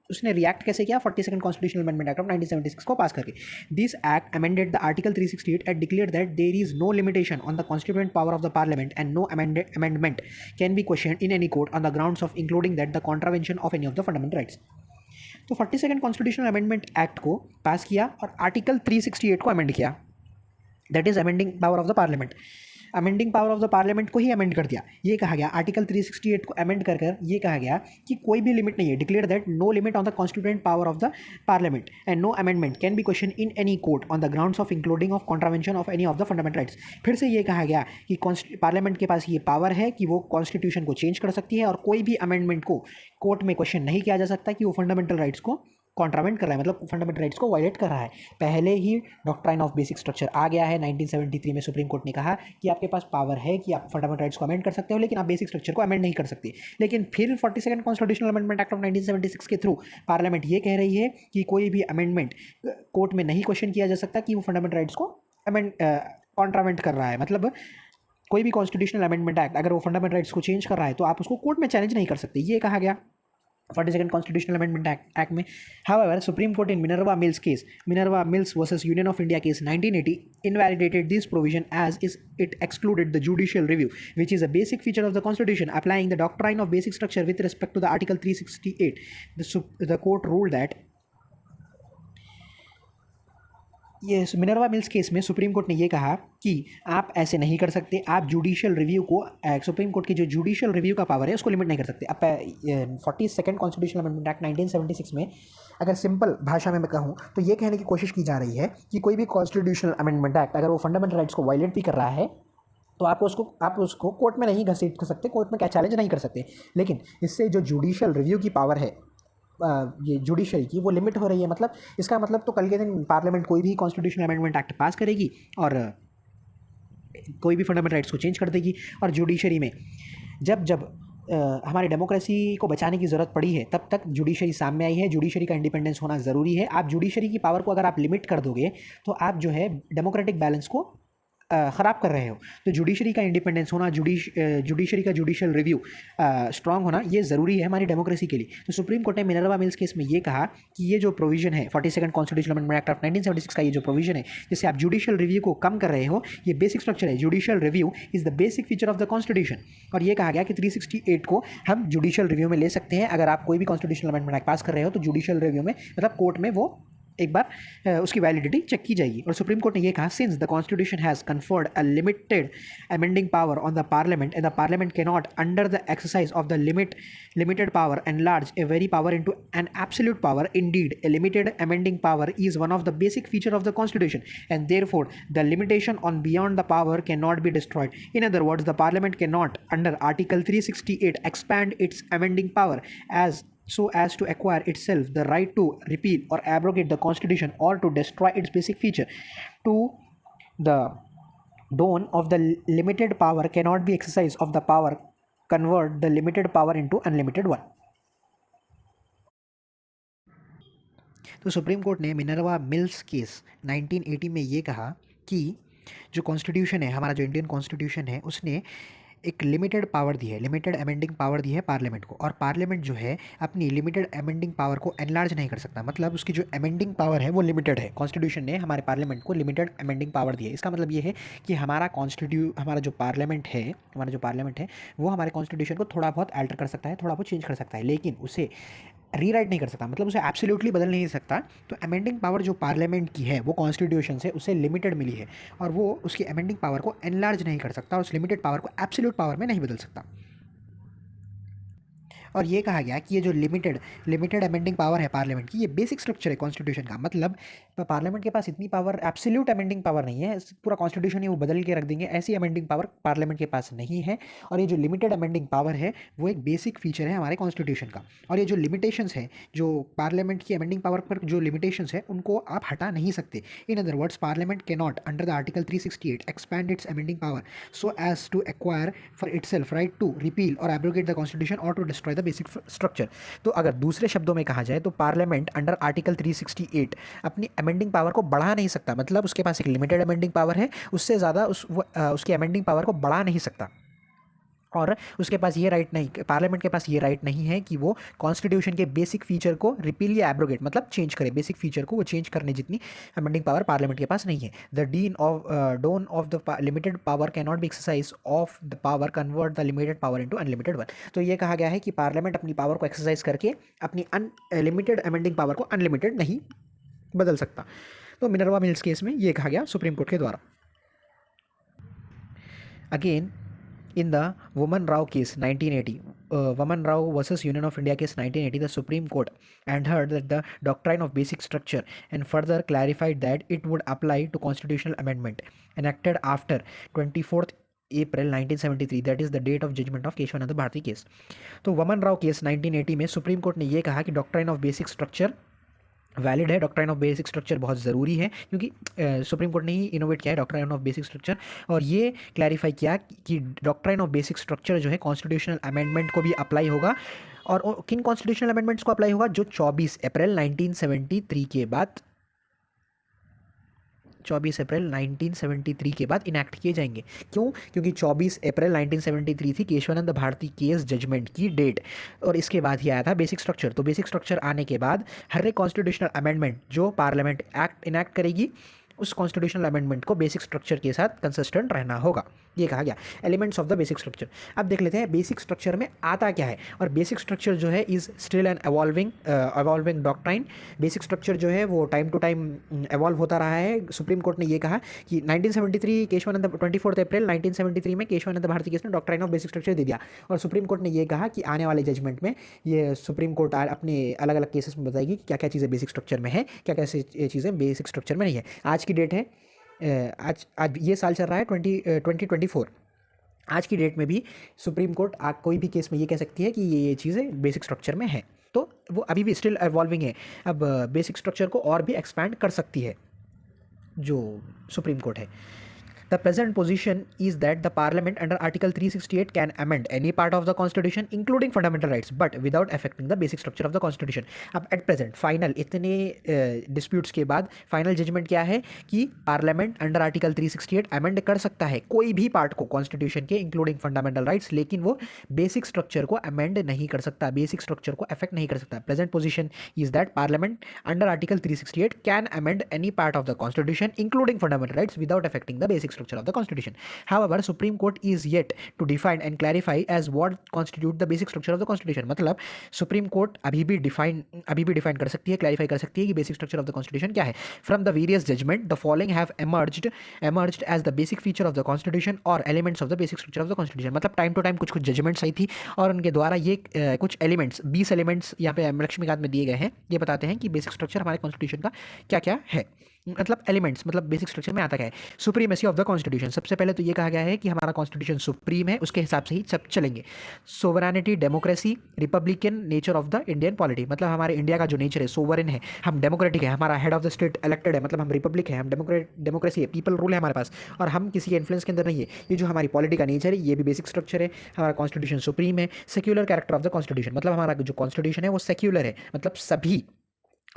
उसने रिएक्ट कैसे किया 42nd constitutional amendment act of 1976 को पास करके। This act amended the article 368 and declare that there is no limitation on the constituent power of the parliament and no amendment can be question in any court on the grounds of including that the contravention of any of the fundamental rights. तो 42nd constitutional amendment act को पास किया और article 368 को amend किया, that is amending power of the parliament. Amending power of the parliament को ही amend कर दिया। ये कहा गया आर्टिकल 368 को अमेंड कर ये कहा गया कि कोई भी लिमिट नहीं है, declare that no limit on the constituent power of the parliament and no amendment can be question in any court on the grounds of including of contravention of any of the fundamental rights. फिर से ये कहा गया कि parliament के पास ये power है कि वो कॉन्स्टिट्यूशन को चेंज कर सकती है और कोई भी अमेंडमेंट को कोर्ट में क्वेश्चन नहीं किया जा सकता कि वो फंडामेंटल राइट्स को कॉन्ट्रावेंट कर रहा है, मतलब फंडामेंटल राइट्स को वायलेट कर रहा है। पहले ही डॉक्ट्राइन ऑफ बेसिक स्ट्रक्चर आ गया है। 1973 में सुप्रीम कोर्ट ने कहा कि आपके पास पावर है कि आप फंडामेंटल राइट्स को अमेंड कर सकते हो, लेकिन आप बेसिक स्ट्रक्चर को अमेंड नहीं कर सकते। लेकिन फिर 42nd constitutional amendment act of 1976 के थ्रू पार्लियामेंट ये कह रही है कि कोई भी अमेंडमेंट कोर्ट में नहीं क्वेश्चन किया जा सकता कि वो फंडामेंटल राइट्स को कॉन्ट्रावेंट कर रहा है। मतलब कोई भी कॉन्स्टिट्यूशनल अमेंडमेंट एक्ट अगर वो फंडामेंटल राइट्स को चेंज कर रहा है तो आप उसको कोर्ट में चैलेंज नहीं कर सकते, ये कहा गया 42nd Constitutional Amendment Act में। However, Supreme Court in Minerva Mills versus Union of India case 1980 invalidated this provision as it excluded the judicial review, which is a basic feature of the Constitution, applying the doctrine of basic structure with respect to the Article 368. The court ruled that ये Minerva Mills case में supreme Court ने ये कहा कि आप ऐसे नहीं कर सकते, आप जुडिशियल रिव्यू को सुप्रीम कोर्ट की जो जुडिशियल रिव्यू का पावर है उसको लिमिट नहीं कर सकते। अब 42nd कॉन्स्टिट्यूशनल अमेंडमेंट एक्ट 1976 में अगर सिंपल भाषा में मैं कहूँ तो ये कहने की कोशिश की जा रही है कि कोई भी कॉन्स्टिट्यूशनल अमेंडमेंट एक्ट अगर वो फंडामेंटल राइट्स को वायलेट भी कर रहा है तो आप उसको कोर्ट में नहीं घसीट कर सकते, कोर्ट में क्या चैलेंज नहीं कर सकते। लेकिन इससे जो जुडिशियल रिव्यू की पावर है ये जुडिशरी की, वो लिमिट हो रही है। मतलब इसका मतलब तो कल के दिन पार्लियामेंट कोई भी कॉन्स्टिट्यूशनल अमेंडमेंट एक्ट पास करेगी और कोई भी फंडामेंटल राइट्स को चेंज कर देगी। और जुडिशरी में जब जब हमारी डेमोक्रेसी को बचाने की ज़रूरत पड़ी है तब तक जुडिशरी सामने आई है। जुडिशरी का इंडिपेंडेंस होना ज़रूरी है। आप जुडिशरी की पावर को अगर आप लिमिट कर दोगे तो आप जो है डेमोक्रेटिक बैलेंस को ख़राब कर रहे हो। तो जुडिशरी का इंडिपेंडेंस होना, जुडिशरी का जुडिशियल रिव्यू स्ट्रांग होना ये ज़रूरी है हमारी डेमोक्रेसी के लिए। तो सुप्रीम कोर्ट ने मिनर्वा मिल्स केस में ये कहा कि ये जो प्रोविजन है 42nd constitutional amendment act of 1976 का, ये जो प्रोविजन है जिससे आप जुडिशियल रिव्यू को कम कर रहे हो, ये बेसिक स्ट्रक्चर है। Judicial review is the basic feature of the constitution. और ये कहा गया कि 368 को हम जुडिशियल रिव्यू में ले सकते हैं। अगर आप कोई भी कॉन्स्टिट्यूशनल अमेंडमेंट एक्ट पास कर रहे हो तो जुडिशियल रिव्यू में मतलब कोर्ट में वो एक बार उसकी वैलिडिटी चेक की जाएगी। और सुप्रीम कोर्ट ने ये कहा, since the constitution has conferred a limited amending power on the parliament and the parliament can not under the exercise of the limited power enlarge a very power into an absolute power. Indeed A limited amending power is one of the basic feature of the constitution and therefore the limitation on beyond the power can not be destroyed. In other words, the parliament can not under article 368 expand its amending power as to acquire itself the right to repeal or abrogate the constitution or to destroy its basic feature. To the dawn of the limited power cannot be exercise of the power convert the limited power into unlimited one. तो supreme Court ने Minerva Mills case 1980 में ये कहा कि जो constitution है, हमारा जो इंडियन कॉन्स्टिट्यूशन है, उसने एक लिमिटेड पावर दी है, लिमिटेड अमेंडिंग पावर दी है पार्लियामेंट को। और पार्लियामेंट जो है अपनी लिमिटेड अमेंडिंग पावर को एनलार्ज नहीं कर सकता। मतलब उसकी जो अमेंडिंग पावर है वो लिमिटेड है। कॉन्स्टिट्यूशन ने हमारे पार्लियामेंट को लिमिटेड अमेंडिंग पावर दी है। इसका मतलब ये है कि हमारा जो पार्लियामेंट है वो हमारे कॉन्स्टिट्यूशन को थोड़ा बहुत अल्टर कर सकता है, थोड़ा बहुत चेंज कर सकता है, लेकिन उसे रीराइट नहीं कर सकता। मतलब उसे एब्सोल्युटली बदल नहीं सकता। तो अमेंडिंग पावर जो पार्लियामेंट की है वो कॉन्स्टिट्यूशन से उसे लिमिटेड मिली है और वो उसकी अमेंडिंग पावर को एनलार्ज नहीं कर सकता और उस लिमिटेड पावर को एब्सोल्यूट पावर में नहीं बदल सकता। और ये कहा गया कि ये जो लिमिटेड अमेंडिंग पावर है पार्लियामेंट की, ये बेसिक स्ट्रक्चर है कॉन्स्टिट्यूशन का। मतलब पार्लियामेंट के पास इतनी पावर, एब्सोल्यूट अमेंडिंग पावर नहीं है, पूरा कॉन्स्टिट्यूशन ही वो बदल के रख देंगे, ऐसी अमेंडिंग पावर पार्लियामेंट के पास नहीं है। और ये जो लिमिटेड अमेंडिंग पावर है वो एक बेसिक फीचर है हमारे कॉन्स्टिट्यूशन का। और ये जो लिमिटेशंस है, जो पार्लियामेंट की अमेंडिंग पावर पर जो लिमिटेशंस है, उनको आप हटा नहीं सकते। In other words, parliament can not under the article 368 expand its amending power so as to acquire for itself right to repeal और एब्रोगेट द कॉन्स्टिट्यूशन और to destroy the basic structure. तो अगर दूसरे शब्दों में कहा जाए तो पार्लियामेंट अंडर आर्टिकल 368 अपनी अमेंडिंग पावर को बढ़ा नहीं सकता। मतलब उसके पास एक लिमिटेड अमेंडिंग पावर है, उससे ज़्यादा उसकी अमेंडिंग पावर को बढ़ा नहीं सकता। और उसके पास ये राइट नहीं, पार्लियामेंट के पास ये राइट नहीं है कि वो कॉन्स्टिट्यूशन के बेसिक फीचर को रिपील या एब्रोगेट मतलब चेंज करे। बेसिक फीचर को वो चेंज करने जितनी अमेंडिंग पावर पार्लियामेंट के पास नहीं है। The donee of the limited power can not be exercise of the power convert the limited power into unlimited one. तो ये कहा गया है कि पार्लियामेंट अपनी पावर को एक्सरसाइज करके अपनी अनलिमिटेड अमेंडिंग पावर को अनलिमिटेड नहीं बदल सकता। तो मिनर्वा मिल्स केस में ये कहा गया सुप्रीम कोर्ट के द्वारा। Again in the Woman Rao case 1980, Woman Rao versus Union of India case 1980, the Supreme Court and heard that the doctrine of basic structure and further clarified that it would apply to constitutional amendment enacted after 24th April 1973, that is the date of judgment of Keshavananda Bharati case. तो Waman Rao case 1980 में supreme Court ने ये कहा कि doctrine of basic structure valid है। Doctrine of basic structure बहुत ज़रूरी है क्योंकि सुप्रीम कोर्ट ने ही इनोवेट किया है डॉक्ट्राइन ऑफ बेसिक स्ट्रक्चर। और ये क्लैरिफाई किया कि डॉक्ट्राइन ऑफ बेसिक स्ट्रक्चर जो है कॉन्स्टिट्यूशनल अमेंडमेंट को भी अप्लाई होगा। और किन कॉन्स्टिट्यूशनल अमेंडमेंट्स को अप्लाई होगा? जो 24 अप्रैल 1973 के बाद 24 अप्रैल 1973 के बाद इनैक्ट किए जाएंगे। क्यों? क्योंकि 24 अप्रैल 1973 थी केशवानंद भारती केस जजमेंट की डेट और इसके बाद ही आया था बेसिक स्ट्रक्चर। तो बेसिक स्ट्रक्चर आने के बाद हर एक कॉन्स्टिट्यूशनल अमेंडमेंट जो पार्लियामेंट एक्ट इनैक्ट करेगी उस कॉन्स्टिट्यूशनल अमेंडमेंट को बेसिक स्ट्रक्चर के साथ कंसिस्टेंट रहना होगा, ये कहा गया। Elements of the basic structure, अब देख लेते हैं बेसिक स्ट्रक्चर में आता क्या है। और बेसिक स्ट्रक्चर जो है is still an evolving doctrine. Basic structure जो है वो टाइम टू टाइम एवॉल्व होता रहा है। सुप्रीम कोर्ट ने ये कहा कि 1973 केशवानंद 24 अप्रैल 1973 में केशवानंद भारती केस ने डॉक्ट्राइन ऑफ बेसिक स्ट्रक्चर दे दिया, और सुप्रीम कोर्ट ने ये कहा कि आने वाले जजमेंट में ये सुप्रीम कोर्ट अपने अलग अलग केसेस में बताएगी कि क्या क्या चीज़ें बेसिक स्ट्रक्चर में है, क्या क्या चीज़ें बेसिक स्ट्रक्चर में नहीं है। आज की डेट है, आज ये साल चल रहा है 2024। आज की डेट में भी सुप्रीम कोर्ट कोई भी केस में ये कह सकती है कि ये चीज़ें बेसिक स्ट्रक्चर में हैं, तो वो अभी भी स्टिल एवॉल्विंग है। अब बेसिक स्ट्रक्चर को और भी एक्सपैंड कर सकती है जो सुप्रीम कोर्ट है। The present position is that the Parliament under Article 368 can amend any part of the Constitution, including fundamental rights, but without affecting the basic structure of the Constitution. अब at present final इतने disputes के बाद final judgment क्या है कि Parliament under Article 368 amend कर सकता है कोई भी part को Constitution के, including fundamental rights, लेकिन वो basic structure को amend नहीं कर सकता, basic structure को affect नहीं कर सकता। Present position is that Parliament under Article 368 can amend any part of the Constitution, including fundamental rights, without affecting the basic structure of the Constitution. However, Supreme Court is yet to define and clarify as what constitute the basic structure of the Constitution. मतलब Supreme Court अभी भी define कर सकती है, clarify कर सकती है कि basic structure of the Constitution क्या है। From the various judgment, the following have emerged as the basic feature of the Constitution or elements of the basic structure of the Constitution. मतलब time to time कुछ judgements आई थी और उनके द्वारा ये कुछ एलिमेंट्स 20 एलिमेंट्स यहाँ पे लक्ष्मीकांत में दिए गए हैं। ये बताते हैं कि बेसिक स्ट्रक्चर हमारे कॉन्स्टिट्यूशन का क्या क्या है, मतलब एलिमेंट्स, मतलब बेसिक स्ट्रक्चर में आता क्या है। सुप्रीमेसी ऑफ द कॉन्स्टिट्यूशन, सबसे पहले तो ये कहा गया है कि हमारा कॉन्स्टिट्यूशन सुप्रीम है, उसके हिसाब से ही सब चलेंगे। Sovereignty, democracy, Republican nature of the Indian polity, मतलब हमारे इंडिया का जो नेचर है सोवरेन है, हम डेमोक्रेटिक है, हमारा head of the state elected है, मतलब हम रिपब्लिक है, हम डेमोक्रेसी है, पीपल रूल है हमारे पास, और हम किसी के इन्फ्लुएंस के अंदर नहीं है। ये जो हमारी पॉलिटी का नेचर है ये भी बेसिक स्ट्रक्चर है। हमारा कॉन्स्टिट्यूशन सुप्रीम है। Secular character of the constitution, मतलब हमारा जो कॉन्स्टिट्यूशन है वो सेक्युलर है, मतलब सभी,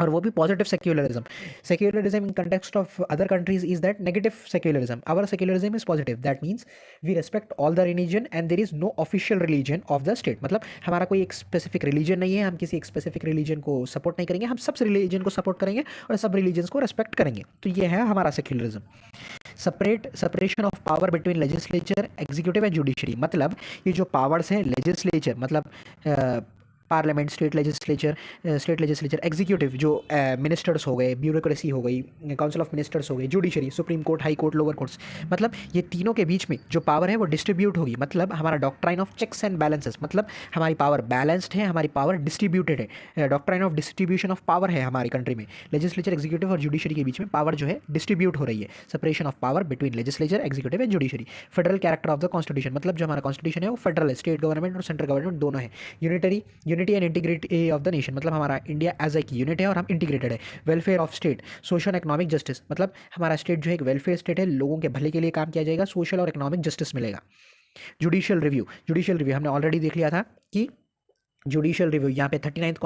और वो भी positive secularism. Secularism in context of other countries is that negative secularism. Our secularism is positive, that means we respect all the religion and there is no official religion of the state. मतलब हमारा कोई एक specific religion नहीं है, हम किसी एक specific religion को सपोर्ट नहीं करेंगे, हम सब रिलीजन को सपोर्ट करेंगे और सब रिलीजन्स को रेस्पेक्ट करेंगे। तो ये है हमारा secularism. Separation of power between legislature, executive and judiciary, मतलब ये जो पावर्स हैं, लेजिस्लेचर मतलब पार्लियामेंट, स्टेट लेजिस्लेचर, एग्जीक्यूटिव जो मिनिस्टर्स हो गए, ब्यूरोक्रेसी हो गई, काउंसिल ऑफ मिनिस्टर्स हो गए, judiciary, supreme court, high court, lower courts, मतलब ये तीनों के बीच में जो पावर है वो डिस्ट्रीब्यूट होगी। मतलब हमारा doctrine of checks and balances, मतलब हमारी पावर बैलेंस्ड है, हमारी पावर डिस्ट्रीब्यूटेड है। Doctrine of distribution of power है हमारी कंट्री में। लेजिस्लेचर, एग्जीक्यूटिव और जुडिशरी के बीच में पावर जो है डिस्ट्रीब्यूट हो रही है। Separation of power between legislature, executive and judiciary. Federal character of the constitution, मतलब जो हमारा कॉन्स्टिट्यूशन है वो फेडरल है, स्टेट गवर्नमेंट और सेंट्रल गवर्नमेंट दोनों है। Unity and integrity of the nation, मतलब हमारा इंडिया एज एक यूनिट है और हम इंटीग्रेटेड है। Welfare of state, social economic justice, मतलब हमारा स्टेट जो है एक वेलफेयर स्टेट है, लोगों के भले के लिए काम किया जाएगा, सोशल और इकोनॉमिक जस्टिस मिलेगा। जुडिशियल रिव्यू हमने ऑलरेडी देख लिया था कि जुडिशियल रिव्यू यहाँ पे 39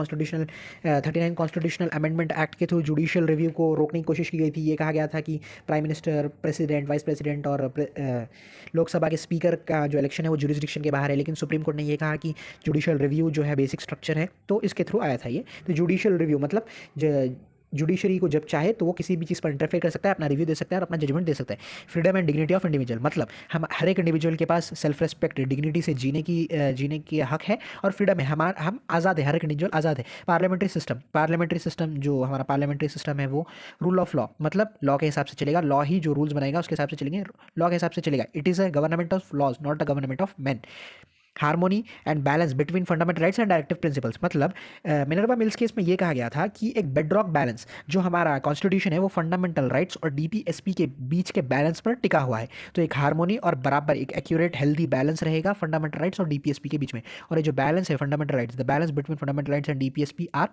कॉन्स्टिट्यूशनल अमेंडमेंट एक्ट के थ्रू जुडिशियल रिव्यू को रोकने की कोशिश की गई थी। ये कहा गया था कि prime minister, president, vice president और लोकसभा के स्पीकर का जो इलेक्शन है वो जुरिस्डिक्शन के बाहर है, लेकिन सुप्रीम कोर्ट ने ये कहा कि जुडिशियल रिव्यू जो है बेसिक स्ट्रक्चर है, तो इसके थ्रू आया था ये। तो जुडिशियल रिव्यू मतलब जुडिशरी को जब चाहे तो वो किसी भी चीज़ पर इंटरफेयर कर सकता है, अपना रिव्यू दे सकता है और अपना जजमेंट दे सकता है। Freedom and dignity of individual, मतलब हम हर एक इंडिविजुअल के पास सेल्फ रेस्पेक्ट, डिग्निटी से जीने की हक है और फ्रीडम है, हम आज़ाद है, हर एक इंडिविजुअल आज़ाद है। पार्लियामेंट्री सिस्टम जो हमारा पार्लियामेंट्री सिस्टम है वो रूल ऑफ लॉ, मतलब लॉ के हिसाब से चलेगा, लॉ ही जो रूल्स बनाएगा उसके हिसाब से चलेंगे, लॉ के हिसाब से चलेगा। It is a government of laws, not a government of man. Harmony and balance between fundamental rights and directive principles, मतलब मिनर्वा मिल्स केस में ये कहा गया था कि एक बेडरॉक बैलेंस जो हमारा कॉन्स्टिट्यूशन है वो फंडामेंटल राइट्स और डीपीएसपी के बीच के बैलेंस पर टिका हुआ है। तो एक हार्मोनी और बराबर एक एक्यूरेट हेल्दी बैलेंस रहेगा फंडामेंटल राइट्स और डीपीएसपी के बीच में। और ये जो बैलेंस है fundamental rights, the balance between fundamental rights and DPSP are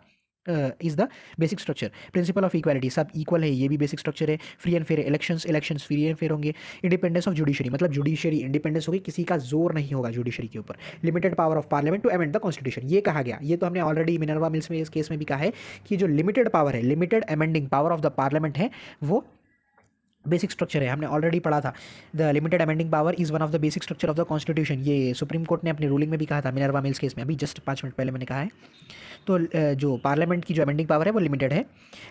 is the basic structure. Principle of equality, सब इक्वल है, ये भी बेसिक स्ट्रक्चर है। Free and fair elections free and fair होंगे। इंडिपेंडेंस ऑफ जुडिशरी, मतलब judiciary independence होगी, किसी का जोर नहीं होगा जुडिशरी के ऊपर। Limited power of parliament to amend the constitution, ये कहा गया, ये तो हमने ऑलरेडी मिनर्वा मिल्स में इस केस में भी कहा है कि जो लिमिटेड पावर है, limited amending power of the parliament है वो बेसिक स्ट्रक्चर है, हमने ऑलरेडी पढ़ा था। The limited amending power is one of the basic structure of the constitution, ये सुप्रीम कोर्ट ने अपनी रूलिंग में भी कहा था, मिनर्वा मिल्स केस में, अभी जस्ट 5 मिनट पहले मैंने कहा है। तो जो पार्लियामेंट की जो अमेंडिंग पावर है वो लिमिटेड है।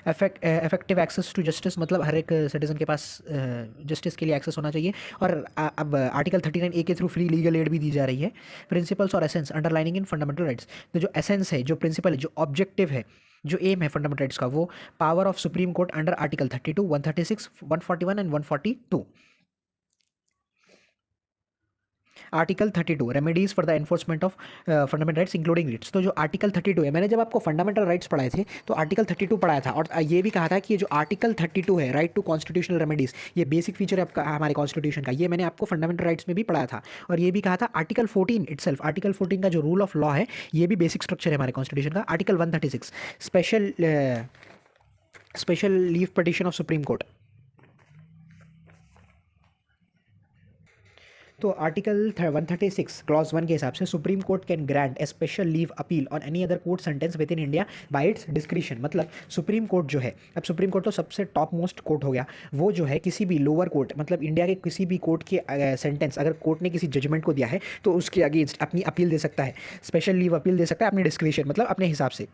इफेक्टिव एक्सेस टू जस्टिस, मतलब हर एक सिटीजन के पास जस्टिस के लिए एक्सेस होना चाहिए। और अब आर्टिकल 39A के थ्रू फ्री लीगल एड भी दी जा रही है। प्रिंसिपल्स और एसेंस अंडरलाइनिंग इन फंडामेंटल राइट्स, तो जो एसेंस है, जो प्रिंसिपल है, जो ऑब्जेक्टिव है, जो एम है फंडामेंटल राइट्स का, वो power of supreme court under article 32, 136, 141 and 142। Article 32 remedies for the enforcement of fundamental rights including writs, तो जो आर्टिकल 32 है, मैंने जब आपको फंडामेंटल राइट्स पढ़ाए थे तो आर्टिकल 32 पढ़ाया था, और ये भी कहा था कि ये जो आर्टिकल 32 है, राइट टू कॉन्स्टिट्यूशनल रेमेडीज, ये बेसिक फीचर है आपका हमारे कॉन्स्टिट्यूशन का, ये मैंने आपको फंडामेंटल राइट्स में भी पढ़ाया था। और ये भी कहा था आर्टिकल 14 इटसेल्फ, आर्टिकल 14 का जो रूल ऑफ लॉ है, ये भी बेसिक स्ट्रक्चर है हमारे कॉन्स्टिट्यूशन का। Article 136 special leave petition of supreme court, तो आर्टिकल 136 क्लॉज 1 के हिसाब से supreme court can grant A special leave appeal on any other court sentence with in India by it's discretion, मतलब Supreme court जो है, अब supreme court तो सबसे टॉप मोस्ट कोर्ट हो गया, वो जो है किसी भी लोअर कोर्ट, मतलब इंडिया के किसी भी कोर्ट के सेंटेंस अगर कोर्ट ने किसी जजमेंट को दिया है तो उसके अगेंस्ट अपनी अपील दे सकता है, स्पेशल लीव अपील दे सकता है अपनी डिस्क्रिशन, मतलब अपने हिसाब से।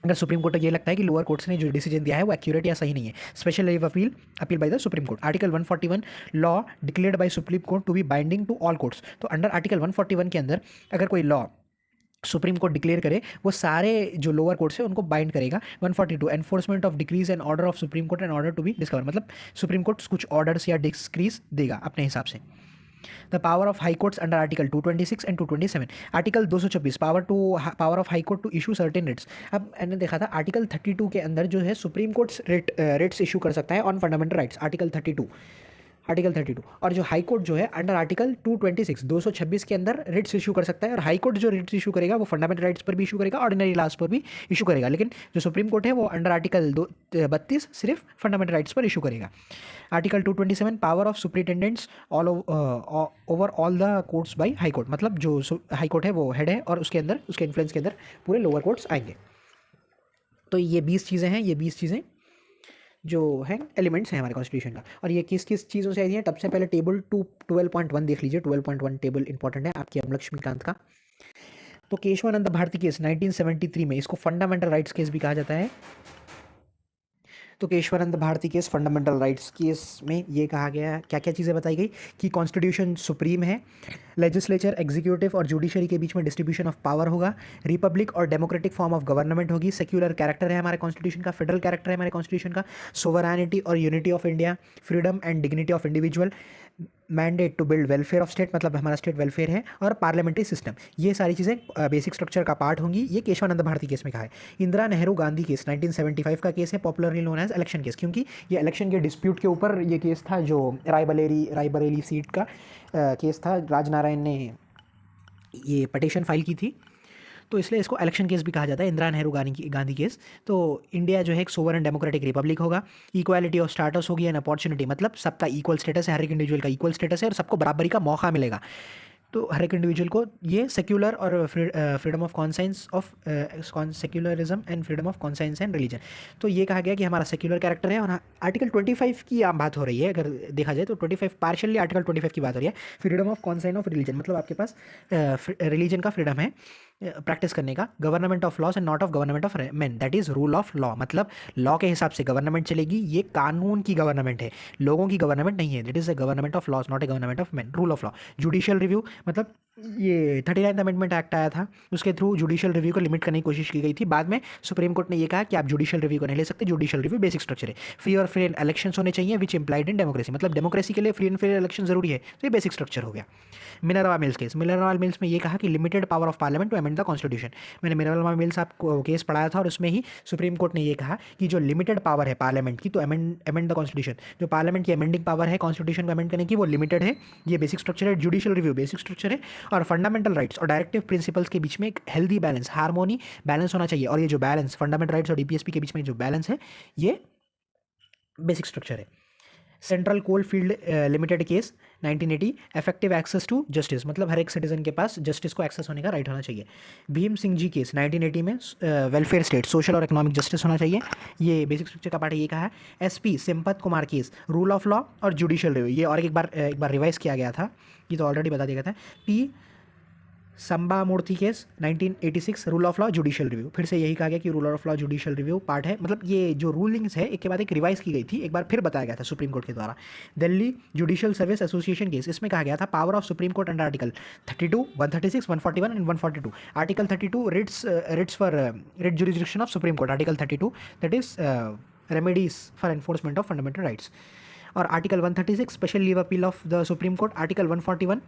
अगर सुप्रीम कोर्ट को ये लगता है कि लोअर कोर्ट्स ने जो डिसीजन दिया है वो एक्यूरेट या सही नहीं है, special leave appeal by the supreme Court. Article 141 law declared by supreme Court to be binding to all courts, तो अंडर आर्टिकल 141 के अंदर अगर कोई लॉ सुप्रीम कोर्ट डिक्लेयर करे, वो सारे जो लोअर कोर्ट्स है उनको बाइंड करेगा। 142 enforcement of decrees and order of supreme court and order to be discover, मतलब सुप्रीम कोर्ट कुछ ऑर्डर्स या डिक्रीज देगा अपने हिसाब से। The power of high courts under article 226 and 227, article 226 power of high court to issue certain writs. अब मैंने देखा था आर्टिकल 32 के अंदर जो है सुप्रीम कोर्ट्स रिट्स इशू कर सकता है ऑन फंडामेंटल राइट्स, आर्टिकल 32, और जो हाई कोर्ट जो है अंडर आर्टिकल 226 के अंदर रिट्स इशू कर सकता है, और हाई कोर्ट जो रिट्स इशू करेगा वो फंडामेंटल राइट्स पर भी इशू करेगा, ऑर्डिनरी लॉज पर भी इशू करेगा, लेकिन जो सुप्रीम कोर्ट है वो अंडर आर्टिकल 32 सिर्फ फंडामेंटल राइट्स पर इशू करेगा। Article 227 power of superintendents all over all the courts by high court, मतलब जो हाई कोर्ट है वो हेड है और उसके अंदर, उसके इन्फ्लुएंस के अंदर पूरे लोअर कोर्ट्स आएंगे। तो ये 20 चीज़ें हैं, ये 20 चीज़ें जो है एलिमेंट्स हैं हमारे कॉन्स्टिट्यूशन का। और ये किस किस चीज़ों से आई हैं, सबसे पहले टेबल 12.1 देख लीजिए, 12.1 टेबल इंपॉर्टेंट है आपके लक्ष्मीकांत का। तो केशवानंद भारती केस 1973 में, इसको फंडामेंटल राइट्स केस भी कहा जाता है। तो Kesavananda Bharati case fundamental rights case में ये कहा गया, क्या क्या चीज़ें बताई गई कि कॉन्स्टिट्यूशन सुप्रीम है, लेजिस्लेचर, एग्जीक्यूटिव और जुडिशरी के बीच में डिस्ट्रीब्यूशन ऑफ पावर होगा, रिपब्लिक और डेमोक्रेटिक फॉर्म ऑफ गवर्नमेंट होगी, सेक्युलर कैरेक्टर है हमारे कॉन्स्टिट्यूशन का, फेडरल कैरेक्टर है हमारे कॉन्स्टिट्यूशन का, सोवरेनिटी और unity of India, freedom and dignity of individual, mandate to build welfare of state, मतलब हमारा स्टेट वेलफेयर है, और पार्लियामेंट्री सिस्टम, ये सारी चीज़ें बेसिक स्ट्रक्चर का पार्ट होंगी। ये केशवानंद भारती केस में कहा है। इंदिरा नेहरू गांधी केस 1975 का केस है, popularly known as election case, क्योंकि ये इलेक्शन के डिस्प्यूट के ऊपर ये केस था, जो रायबरेली सीट का केस था, राजनारायण ने ये पटिशन फाइल की थी, तो इसलिए इसको इलेक्शन केस भी कहा जाता है, इंदिरा नेहरू गांधी केस। तो इंडिया जो है एक सोवरेन डेमोक्रेटिक रिपब्लिक होगा, इक्वालिटी ऑफ स्टेटस होगी एंड अपॉर्चुनिटी, मतलब सबका इक्वल स्टेटस है, हर एक इंडिविजुअल का इक्वल स्टेटस है और सबको बराबरी का मौका मिलेगा। तो हर एक इंडिविजुअल को ये सेक्युलर और freedom of conscience of secularism and freedom of conscience and religion, तो ये कहा गया कि हमारा सेक्युलर कैरेक्टर है। और आर्टिकल 25 की आम बात हो रही है, अगर देखा जाए तो 25 पार्शियली आर्टिकल 25 की बात हो रही है, फ्रीडम ऑफ कॉन्साइन ऑफ रिलीजन, मतलब आपके पास रिलीजन का फ्रीडम है प्रैक्टिस करने का, government of loss and not of government of man, that is rule of law, मतलब लॉ के हिसाब से गवर्नमेंट चलेगी, ये कानून की गवर्नमेंट है, लोगों की गवर्नमेंट नहीं है, that is a government of loss not a government of man, rule of law. Judicial review, मतलब ये 39th अमेंडमेंट एक्ट आया था, उसके थ्रू जुडिशियल रिव्यू को लिमिट करने की कोशिश की गई थी, बाद में सुप्रीम कोर्ट ने ये कहा कि आप जुडिशियल रिव्यू को नहीं ले सकते, जुडिशियल रिव्यू बेसिक स्ट्रक्चर है। फ्री और फेयर इलेक्शंस होने चाहिए विच इम्प्लाइड इन डेमोक्रेसी, मतलब डेमोक्रेसी के लिए फ्री एंड फेयर इलेक्शन जरूरी है, तो ये बेसिक स्ट्रक्चर हो गया। Minerva Mills case, Minerva Mills में ये कहा कि limited power of parliament to amend the constitution, मैंने मिनर्वा मिल्स आपको केस पढ़ाया था और उसमें ही सुप्रीम कोर्ट ने ये कहा कि जो लिमिटेड पावर है पार्लियामेंट की, तो अमेंड द कॉन्स्टिट्यूशन, जो पार्लियामेंट की अमेंडिंग पावर है कॉन्स्टिट्यूशन को अमेंड करने की, वो लिमिटेड है, ये बेसिक स्ट्रक्चर है। जुडिशियल रिव्यू बेसिक स्ट्रक्चर है, और फंडामेंटल राइट्स और डायरेक्टिव प्रिंसिपल्स के बीच में एक हेल्दी बैलेंस, हार्मोनी बैलेंस होना चाहिए, और ये जो बैलेंस फंडामेंटल राइट्स और डीपीएसपी के बीच में जो बैलेंस है, ये बेसिक स्ट्रक्चर है। Central coal field limited case 1980, effective access to justice, मतलब हर एक सिटीजन के पास जस्टिस को एक्सेस होने का राइट होना चाहिए। भीम सिंह जी केस 1980 में, वेलफेयर स्टेट, सोशल और इकोनॉमिक जस्टिस होना चाहिए, ये बेसिक स्ट्रक्चर का पार्ट ये कहा है। S P Sampath Kumar case, rule of law और जुडिशियल रिव्यू, ये और एक बार रिवाइज किया गया था, ये तो ऑलरेडी बता दिया गया था। P Samba Murthy case 1986, rule of law judicial review, फिर से यही कहा गया कि rule of law judicial review part है, मतलब ये जो रूलिंग्स है एक के बाद एक रिवाइज की गई थी, एक बार फिर बताया गया था सुप्रीम कोर्ट के द्वारा। Delhi judicial service association case, इसमें कहा गया था power of supreme court under article 32, 136, 141 and 142। Article 32 writs for writ jurisdiction of supreme Court, article 32 that is remedies for enforcement of fundamental rights, और article 136 special leave appeal of the supreme Court, article 141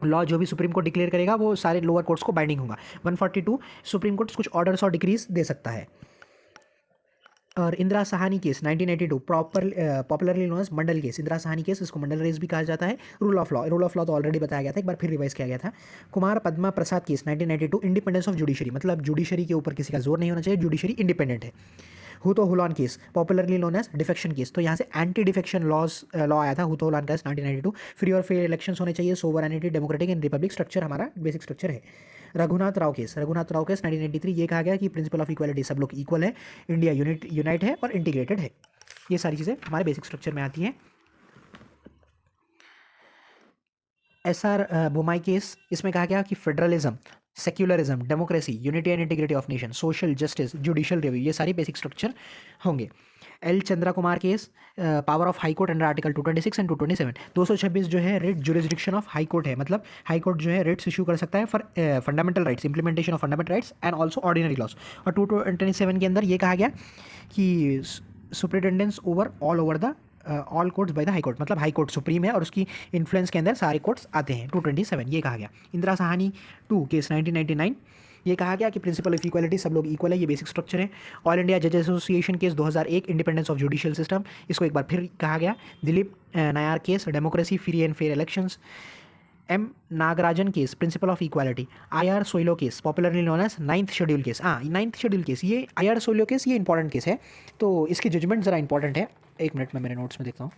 law जो भी supreme court declare करेगा वो सारे lower courts को binding होगा। 142 Supreme Court कुछ orders और डिक्रीज दे सकता है। और Indira Sawhney case 1982, popularly known as Mandal case, Indira Sawhney case, इसको मंडल रेस भी कहा जाता है। रूल ऑफ लॉ तो ऑलरेडी बताया गया था, एक बार फिर रिवाइज किया गया था। कुमार पद्मा प्रसाद केस 1992, इंडिपेंडेंस ऑफ जुडिशरी, मतलब जुडिशरी के ऊपर किसी का जोर नहीं होना चाहिए, जुडिशरी इंडिपेंडेंट है। Kihoto Hollohan case, popularly known as defection case, तो यहाँ से एंटी डिफेक्शन लॉ आया था हुतो हुलॉन केस 1992। फ्री और फेयर इलेक्शंस होने चाहिए, sovereignty, democratic and republic structure हमारा बेसिक स्ट्रक्चर है। रघुनाथ राव केस 1983, ये कहा गया कि प्रिंसिपल ऑफ इक्वालिटी, सब लोग इक्वल है, इंडिया यूनाइट है और इंटीग्रेटेड है, ये सारी चीज़ें हमारे बेसिक स्ट्रक्चर में आती हैं। SR बोमाई केस, इसमें कहा गया कि federalism, secularism, democracy, unity and integrity of nation, social justice, judicial review, ये सारी बेसिक स्ट्रक्चर होंगे। L Chandra Kumar case, power of high Court under article 226 and 227, 226 जो है writ jurisdiction of high court है, मतलब हाई कोर्ट जो है रिट्स इशू कर सकता है for fundamental rights, implementation of fundamental rights and also ordinary loss. और 227 के अंदर ये कहा गया कि superintendence over all over the all courts by the high court, मतलब हाई कोर्ट सुप्रीम है और उसकी इन्फ्लुएंस के अंदर सारे कोर्ट्स आते हैं। 227 ये कहा गया। इंदिरा साहानी 2 केस 1999, ये कहा गया कि प्रिंसिपल ऑफ इक्वालिटी, सब लोग इक्वल है, ये बेसिक स्ट्रक्चर है। ऑल इंडिया जज association case 2001, independence of judicial system, इसको एक बार फिर कहा गया। Dilip Nair case, democracy, free and fair elections. M Nagarajan case, principle of equality. IR Coelho case, popularly known as 9th schedule case, ninth schedule case, ये IR Coelho case, ये important case है, तो इसकी जजमेंट ज़रा इंपॉर्टेंट है। एक मिनट में मेरे नोट्स में देखता हूँ।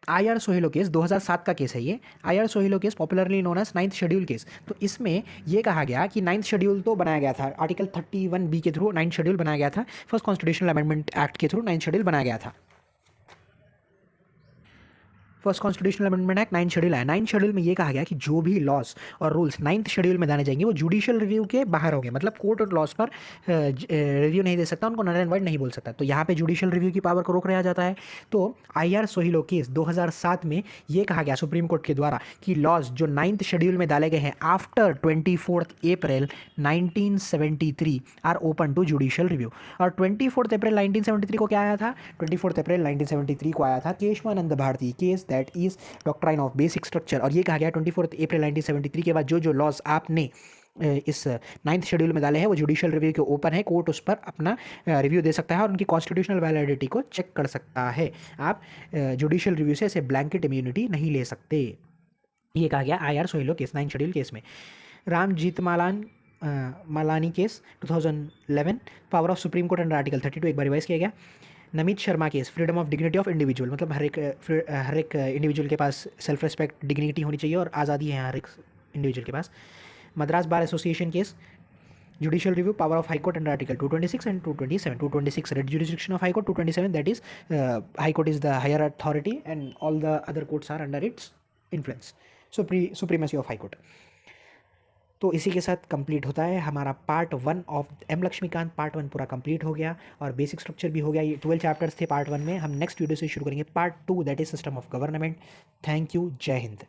IR सोहेलो केस 2007 का केस है ये। IR Coelho case popularly known as 9th schedule case, तो इसमें ये कहा गया कि 9th शेड्यूल तो बनाया गया था, आर्टिकल 31B के थ्रू 9th शेड्यूल बनाया गया था, फर्स्ट कॉन्स्टिट्यूशनल अमेंडमेंट एक्ट के थ्रू 9th शेड्यूल बनाया गया था। First constitutional amendment act 9th schedule है। 9th शेड्यूल में ये कहा गया कि जो भी लॉज और रूल्स 9th शेड्यूल में लाने जाएंगे वो जुडिशियल रिव्यू के बाहर होंगे, मतलब कोर्ट और लॉज पर रिव्यू नहीं दे सकता, उनको नल एंड वाइड नहीं बोल सकता, तो यहाँ पे जुडिशियल रिव्यू की पावर को रोक रहा जाता है। तो IR सोहिलो केस 2007 में ये कहा गया सुप्रीम कोर्ट के द्वारा कि लॉज जो 9th शेड्यूल में डाले गए हैं after 24 April 1973 are open to judicial review. और 24 अप्रैल 1973 को क्या आया था? 24 अप्रैल 1973 को आया था Keshavananda Bharati case, that is doctrine of basic structure. और ये कहा गया 24 अप्रैल 1973 के बाद जो लॉज आपने इस 9th शेड्यूल में डाले हैं वो जुडिशियल रिव्यू के ओपन है, कोर्ट उस पर अपना रिव्यू दे सकता है और उनकी कॉन्स्टिट्यूशनल वैलिडिटी को चेक कर सकता है। आप जुडिशियल रिव्यू से ऐसे ब्लैंकेट इम्यूनिटी नहीं ले सकते, ये कहा गया IR Coelho case 9th schedule case में। Ramjeet Malani case 2011, power of supreme court under article 32 एक बार रिवाइज किया गया। Namit Sharma case, freedom of dignity of individual, मतलब हर एक इंडिविजुअल के पास सेल्फ रिस्पेक्ट, डिग्निटी होनी चाहिए और आज़ादी है हर एक इंडिविजुअल के पास। Madras bar association case, judicial review, power of high Court under article 226 and 227। 226 writ jurisdiction of high Court, 227 that is High Court is the higher authority and all the other courts are under its influence, supremacy of high court. तो इसी के साथ complete होता है हमारा part 1 of M Laxmikanth. Part 1 पूरा complete हो गया और बेसिक स्ट्रक्चर भी हो गया। ये 12 चैप्टर्स थे पार्ट 1 में। हम नेक्स्ट वीडियो से शुरू करेंगे part 2, that is system of government. Thank you, जय हिंद।